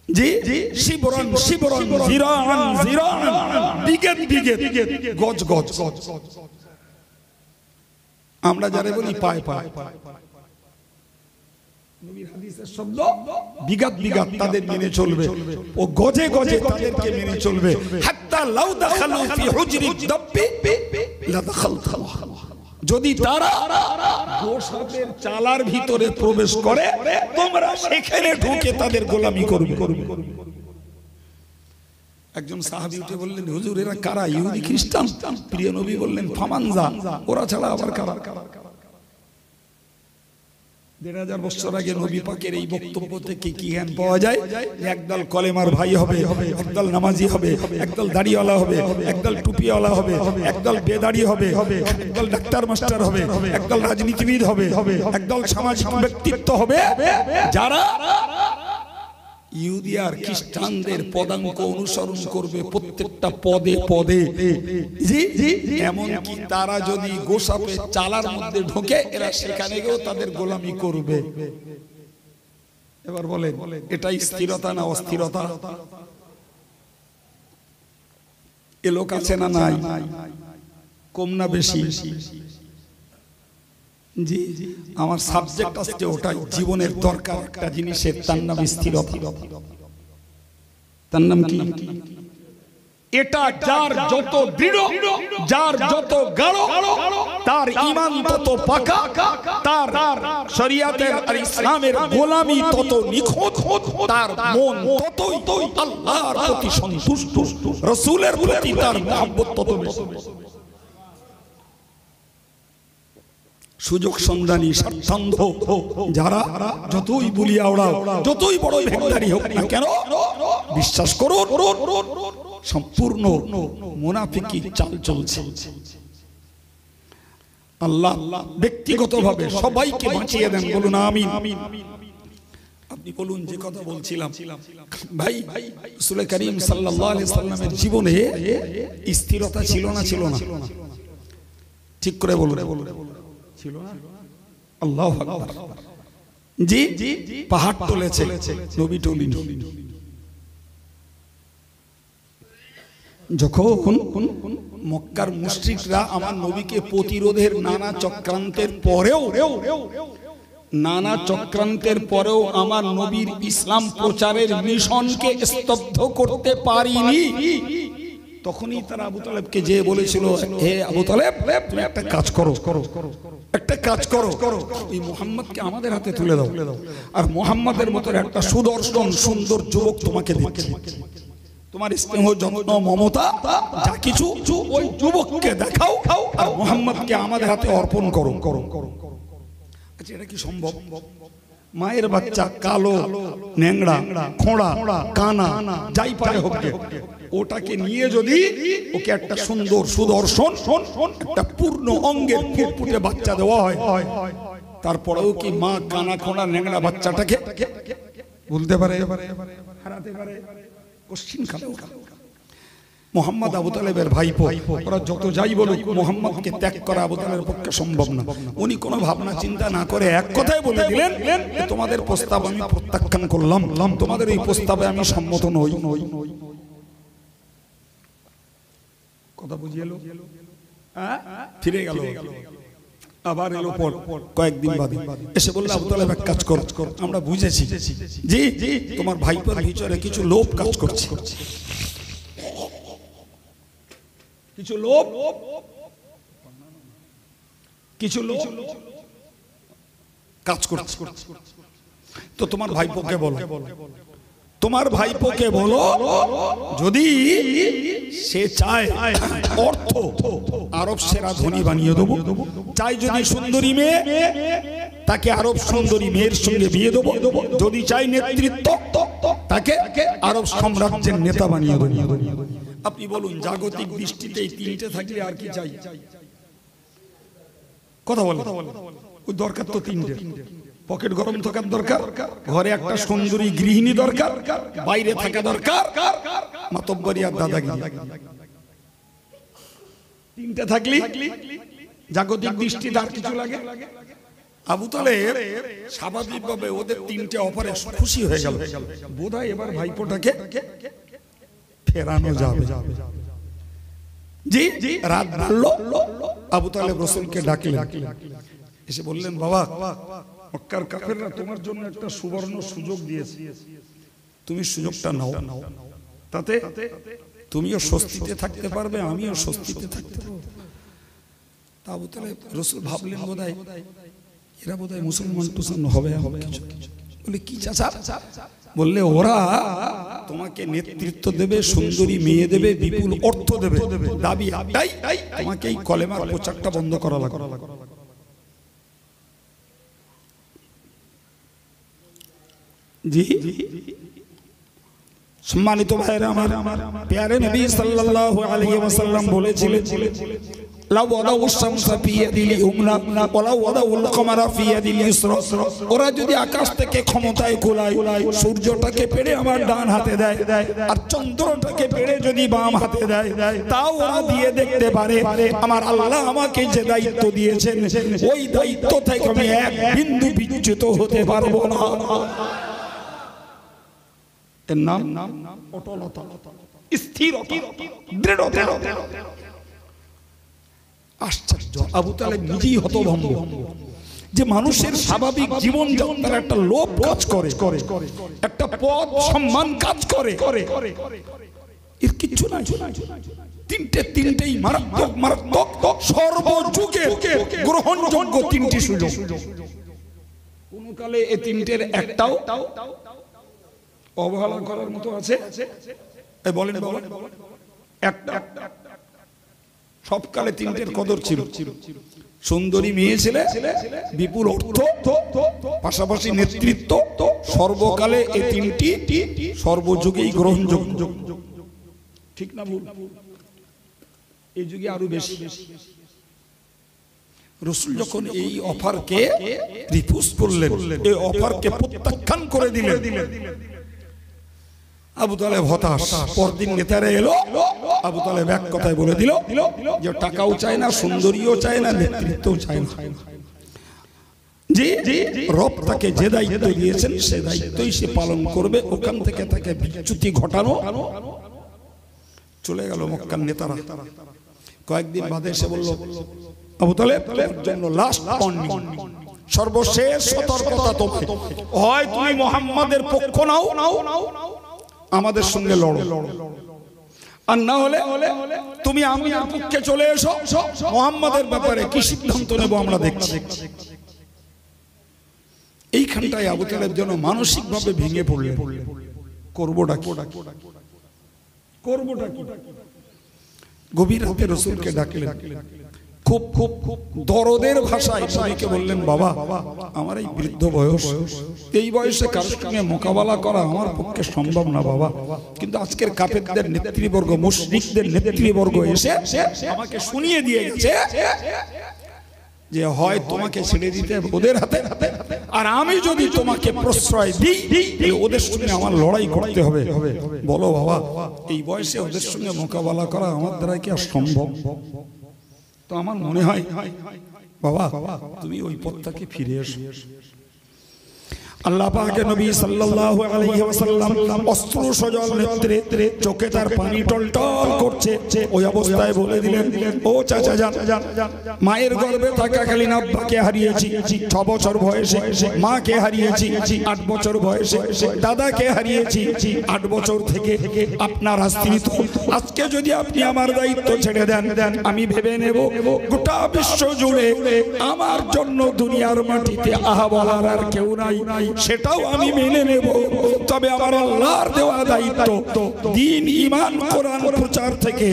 জি, শিবরান শিবরান, জিরান জিরান, বিগত বিগত, গজ গজ। আমরা যারা বলি পায় পায়, নবীর হাদিসের শব্দ বিগাত বিগাত তাদের মেনে চলবে, ও গজে গজে তাদেরকে মেনে চলবে। হাত্তা লাউ দাখালু ফি হুজরি দাব্বি লা দাখালতু, যদি তারা গোশাপের চালার ভিতরে প্রবেশ করে তোমরা সেখানে ঢুকে তাদের গোলামি করবে। একজন সাহাবী উঠে বললেন, হুজুর এরা কারা? ইহুদি খ্রিস্টান? প্রিয় নবী বললেন, ফামানজা, ওরা ছাড়া আবার কারা? ১,৫০০ বছর আগে নবী পাকের এই বক্তব্য থেকে কি জ্ঞান পাওয়া যায়? একদল কলেমার ভাই হবে, একদল নামাজি হবে, একদল দাড়িওয়ালা হবে, একদল টুপিওয়ালা হবে, একদল বেদাড়ি হবে, একদল ডাক্তার মাস্টার হবে, একদল রাজনীতিবিদ হবে, একদল সামাজিক ব্যক্তিত্ব হবে, যারা ইহুদি আর খ্রিস্টানদের পদাঙ্ক অনুসরণ করবে প্রত্যেকটা পদে পদে। এমনকি তারা যদি গোশাপে চালার মধ্যে ঢোকে এরা সেখানে গিয়েও তাদের গোলামি করবে। এবার বলেন, এটাই স্থিরতা না অস্থিরতা? এ লোক আছে না নাই? কম না বেশি? জি, আমার সাবজেক্ট আজকে ওটাই, জীবনের দরকার একটা জিনিসের, তার নাম স্থিরতা। তার নাম কি? এটা যার যত দৃঢ়, যার যত গাঢ়, তার ঈমান তত পাকা, তার শরীয়তের আর ইসলামের গোলামি তত নিখুঁত, তার মন ততই আল্লাহর প্রতি সন্তুষ্ট, রাসূলের প্রতি তার মহব্বত তত বেশি। সুযোগ সন্ধানী স্বার্থান্ধ যারা যতই বুলিয়া ওড়াও, যতই বড় ভেন্ডারি হোক না কেন, বিশ্বাস করো সম্পূর্ণ মুনাফিকি চাল চলছে। আল্লাহ ব্যক্তিগতভাবে সবাইকে বাঁচিয়ে দেন, বলুন আমিন। আপনি বলুন, যে কথা বলছিলাম ভাই, রাসূল করিম সাল্লাল্লাহু আলাইহি সাল্লামের জীবনে স্থিরতা ছিল না? ছিল না? ঠিক করে বলুন। ছিল না? আল্লাহু আকবার। জি, পাহাড় তুলেছে, নবী টলিন। যখন মক্কার মুশরিকরা আমার নবীকে প্রতিরোধের নানা চক্রান্তের পরেও আমার নবীর ইসলাম প্রচারের মিশনকে স্তব্ধ করতে পারিনি, তখনই তারা আবু তালেবকে যে বলেছিল, হে আবু তালেব, তুমি একটা কাজ করো, এই মুহাম্মদকে আমাদের হাতে তুলে দাও, আর মুহাম্মাদের মতো একটা সুদর্শন সুন্দর যুবক তোমাকে দিচ্ছি, তোমার স্নেহ যত্ন মমতা যা কিছু ওই যুবককে দেখাও, আর মুহাম্মদকে আমাদের হাতে অর্পণ করো। আচ্ছা, এটা কি সম্ভব? মায়ের বাচ্চা কালো, ন্যাংড়া, খোঁড়া, কানা, যাই পারে হোক, ওটাকে নিয়ে যদি ওকে একটা সুন্দর সুদর্শন একটা পূর্ণ অঙ্গের ফুটফুটে বাচ্চা দেওয়া হয়, তারপরেও কি মা কানা, খোঁড়া, ন্যাংড়া বাচ্চাটাকে বলতে পারে, হারাতে পারে? কোশ্চিন কালো। মুহাম্মদ আবু তালেবের ভাইপো, ওরা যত যাই বলুক, মুহাম্মদকে ত্যাগ করা আবু তালেবের পক্ষে সম্ভব না। উনি কোনো ভাবনা চিন্তা না করে এক কথায় বলে দিলেন, তোমাদের প্রস্তাব আমি প্রত্যাখ্যান করলাম, তোমাদের এই প্রস্তাবে আমি সম্মত নই। কথা বুঝিয়ে এলো? ফিরে গেল, আবার এলো পর কয়েকদিন বাদে এসে বলল, আবু তালেব এক কাজ কর, আমরা বুঝেছি, জি তোমার ভাইপোর ভিতরে কিছু লোভ কাজ করছে, কিছু লোভ কাজ করছে, তো তোমার ভাইপোকে বলো যদি সে চায় অর্থ আরব সেরা ধনী বানিয়ে দেবো, চাই যদি সুন্দরী মেয়ে তাকে আরব সুন্দরী মেয়ের সঙ্গে বিয়ে দেবো, যদি চাই নেতৃত্ব তাকে আরব সাম্রাজ্যের নেতা বানিয়ে দেবো। আপনি বলুন, জাগতিক দৃষ্টিতে এই তিনটে থাকলে আর কি চাই? কথা বল, ওই দরকার তো তিনটে। পকেট গরম থাকার দরকার, ঘরে একটা সুন্দরী গৃহিণী দরকার, বাইরে থাকা দরকার মাতব্বরি আর দাদাগিরি। তিনটে থাকলে জাগতিক দৃষ্টিতে আর কিছু লাগে? আবু তালেব স্বাভাবিকভাবে ওদের তিনটে অফারে খুশি হয়ে গেল, বোধহয় এবার ভাইপোটাকে ফেরানো যাবে। জি, রাত বাড়লো, আবু তালেব রাসূলকে ডাকলেন, এসে বললেন, বাবা, মক্কার কাফেররা তোমার জন্য একটা সুবর্ণ সুযোগ দিয়েছে, তুমি সুযোগটা নাও, তাতে তুমিও স্বস্তিতে থাকতে পারবে, আমিও স্বস্তিতে থাকতে পারবো। তা আবু তালেব রাসূল ভাবলেন বোধহয় এরা বোধহয় মুসলমান টুসলমান হবে কিছু। বলে কি চাচা? বললে ওরা তোমাকে নেতৃত্ব দেবে, সুন্দরী মেয়ে দেবে, বিপুল অর্থ দেবে, দাবি একটাই তোমাকে এই কলেমার প্রচারটা বন্ধ করা লাগবে। জি সম্মানিত ভাইরা আমার, প্যারে নবী সাল্লাল্লাহু আলাইহি ওয়াসাল্লাম বলেছিলেন লাউ ওয়াদাউ শামসা ফি ইয়াদিল ইউমনা ওয়া লাউ ওয়াদাউল কমারা ফি ইয়াদিল ইসরা, ওরা যদি আকাশ থেকে ক্ষমতায় কুলায় সূর্যটাকে পেড়ে আমার ডান হাতে দেয় আর চন্দ্রটাকে পেড়ে যদি বাম হাতে দেয়, তাও ওরা দিয়ে দেখতে পারে আমার আল্লাহ আমাকে যে দায়িত্ব দিয়েছেন ওই দায়িত্ব থেকে আমি এক বিন্দু বিচ্যুত হতে পারবো না। এর নাম অটলতা, স্থিরতা, দৃঢ়তা। আশ্চর্য, আবু তালেব নিজেই হতভম্ব যে মানুষের স্বাভাবিক জীবন যাত্রার একটা লোভ কাজ করে, একটা পদ সম্মান কাজ করে, এর কিছু নাই। তিনটেই মারাত্মক মারাত্মক সর্বযুগে গ্রহণযোগ্য তিনটি সুযোগ। কোন কালে এই তিনটের একটাও অবহেলা করার মতো আছে? বলেন একটা সবকালে তিনটের কদর ছিল। সুন্দরী মেয়ে ছেলে, বিপুল অর্থ, পাশাপাশি নেতৃত্ব। সর্বকালে এই তিনটি সর্বযুগেই গ্রহণযোগ্য। ঠিক না ভুল? এই যুগে আরো বেশি। রাসূল যখন এই অফারকে রিফিউজ করলেন, এই অফারকে প্রত্যাখ্যান করে দিলেন, আবু তালেব হতাশ। পরদিন নেতারা এলো, আবু তালেব এক কথায় বলে দিল যে টাকাও চায় না, সুন্দরীও চায় না, নেতৃত্বও চায় না। জি রব তাকে যে দায়িত্ব দিয়েছেন সে দায়িত্বই সে পালন করবে। ওখান থেকে তাকে বিচ্যুতি ঘটানো। চলে গেল মক্কার নেতারা। কয়েকদিন বাদে এসে বলল আবু তালেব তোমার জন্য লাস্ট ওয়ার্নিং, সর্বশেষ সতর্কতা তোমাকে, হয় তুমি মুহাম্মাদের পক্ষ নাও, আমাদের সঙ্গে লড়ো, আর না হলে তুমি আমি পক্ষে চলে এসো, মুহাম্মাদের ব্যাপারে কি সিদ্ধান্ত নেব আমরা দেখছি। এইখানটায় আবু তালেব যেন মানসিকভাবে ভেঙে পড়লেন। করবোটা কি? গভীর রাতে রাসূলকে ডাকলেন, খুব খুব দরদের ভাষায় নবীকে বললেন, বাবা আমার এই বৃদ্ধ বয়স, এই বয়সে কারোর সঙ্গে মোকাবেলা করা আমার পক্ষে সম্ভব না বাবা, কিন্তু আজকের কাফেরদের নেতৃবর্গ, মুশরিকদের নেতৃবর্গ এসে আমাকে শুনিয়ে দিয়ে গেছে যে হয় তোমাকে ছেড়ে দিতে হবে ওদের হাতে, আর আমি যদি তোমাকে প্রশ্রয় দিই ওদের সঙ্গে আমার লড়াই করতে হবে। বলো বাবা এই বয়সে ওদের সঙ্গে মোকাবেলা করা আমার দ্বারা কি আর সম্ভব? তো আমার মনে হয় বাবা তুমি ওই পথটাকে ফিরে এসো। আল্লাহ পাকের নবী সাল্লাল্লাহু আলাইহি ওয়াসাল্লাম অস্ত্র সজল নেত্রে, চোখে তার পানি টলটল করছে, ওই অবস্থায় বলে দিলেন, ও চাচা যান, মায়ের গর্ভে থাকাকালীন আব্বাকে হারিয়েছি 6 বছর বয়সে, মাকে হারিয়েছি 8 বছর বয়সে, দাদাকে হারিয়েছি 8 বছর থেকে। আপনার আশ্রিত, আজকে যদি আপনি আমার দায়িত্ব ছেড়ে দেন, আমি ভেবে নেব গোটা বিশ্ব জুড়ে আমার জন্য দুনিয়ার মাটিতে আহা বলার আর কেউ নাই, সেটাও আমি মেনে নেব। তবে আমার আল্লাহর দেওয়া দায়িত্ব দ্বীন, ঈমান, কোরআন প্রচার থেকে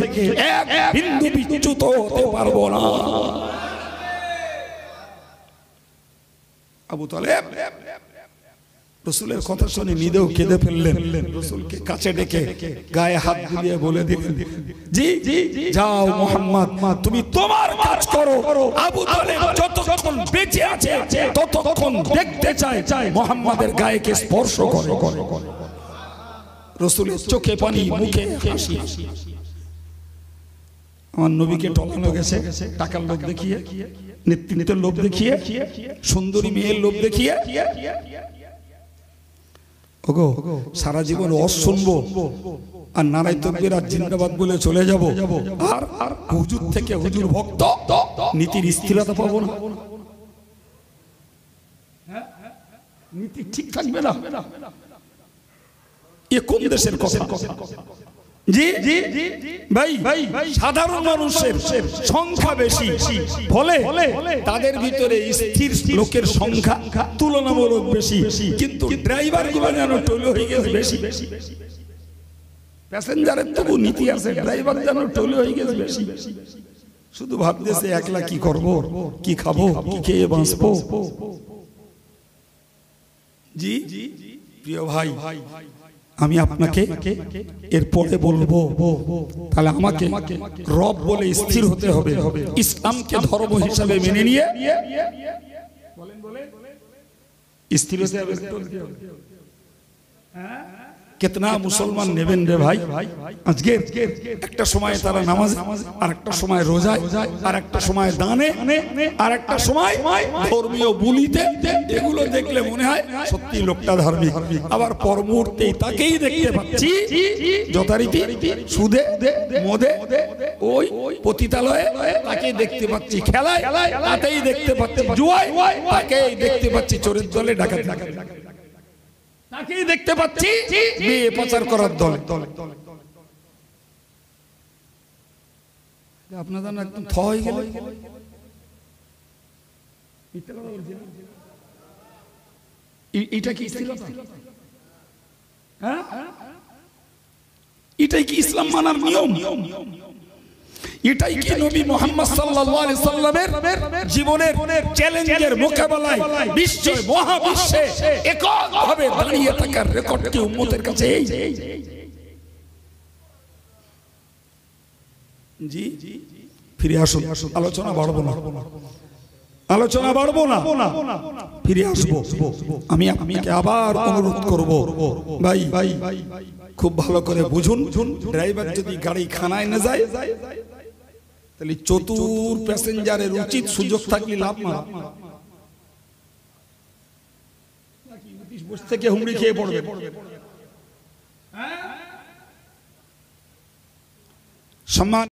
এক বিন্দু বিচ্যুত হতে পারবো না। আবু তালেব রাসূলের কথা শুনে নিজেও কেঁদে ফেললেন। রাসূলকে কাছে ডেকে গায়ে হাত বুলিয়ে বলে দিলেন, জি যাও মুহাম্মদ, তুমি তোমার কাজ করো। আবু তালেব যতক্ষণ বেঁচে আছে ততক্ষণ দেখতে চায় মুহাম্মাদের গায়েকে স্পর্শ করে। রাসূলের চোখে পানি, মুখে হাসি। আমার নবীকে টলানো গেছে টাকার লোভ দেখিয়ে, নেতৃত্বের লোভ দেখিয়ে, সুন্দরী মেয়ের লোভ দেখিয়ে। ওগো সারা জীবন ওয়াজ শুনবো আর নারায়ে তাকবীর আর জিন্দাবাদ বলে চলে যাব, আর হুজুর থেকে হুজুর ভক্ত নীতির স্থিরতা পাবো না? নীতি ঠিক থাকবে না? এ কোন দেশের কথা? জি ভাই সাধারণ মানুষের সংখ্যা বেশি, ফলে তাদের ভিতরে স্থির লোকের সংখ্যা তুলনামূলক বেশি, কিন্তু ড্রাইভার গুলো যেন টোলো হয়ে গেছে বেশি। প্যাসেঞ্জারের তবু নীতি আছে, ড্রাইভার যেন টোলো হয়ে গেছে বেশি। শুধু ভাবতেছে একলা কি করব, কি খাবো, কি খেয়ে বাঁচবো। জি প্রিয় ভাই, আমি আপনাকে এরপরে বলবো, তাহলে আমাকে রব বলে স্থির হতে হবে, ইসলামকে ধর্ম হিসাবে মেনে নিয়ে স্থির হতে হবে। कितना मुसलमान नेबेन रे भाई আজকে একটা সময় তারা নামাজ, আর একটা সময় রোজা, আর একটা সময় দানে, আর একটা সময় ধর্মীয় বুলিতে। এগুলো দেখলে মনে হয় সত্যি লোকটা ধার্মিক, আবার পর মুহূর্তেই তাকেই দেখতে পাচ্ছি যথারীতি সুদে মদে ওই পতিতালয়ে, তাকেই দেখতে পাচ্ছি খেলায়, তাকেই দেখতে পাচ্ছি জুয়ায়, তাকেই দেখতে পাচ্ছি চোরের দলে, ডাকাত তাকেই দেখতে পাচ্ছি বিয়ে প্রচার করার দল। আপনাদের একদম থ হয়ে গেল। এটা কি এটাই কি ইসলাম মানার নিয়ম? এটাই কি নবী মুহাম্মদ সাল্লাল্লাহু আলাইহি সাল্লামের জীবনের চ্যালেঞ্জের মোকাবেলায় বিশ্বে মহাবিশ্বে এককভাবে দাঁড়িয়ে থাকার রেকর্ড কি উম্মতের কাছে? জি ফিরে আসুন, আলোচনা বাড়বো না, আলোচনা বাড়বো না, ফিরে আসবো। আমি আপনাকে আবার অনুরোধ করব, ভাই খুব ভালো করে বুঝুন, ড্রাইভার যদি গাড়ি খানায় না যায় তাহলে চতুর প্যাসেঞ্জারের উচিত সুযোগ থাকলে লাভ না, বসে থেকে হুমড়ি খেয়ে পড়বে। সম্মান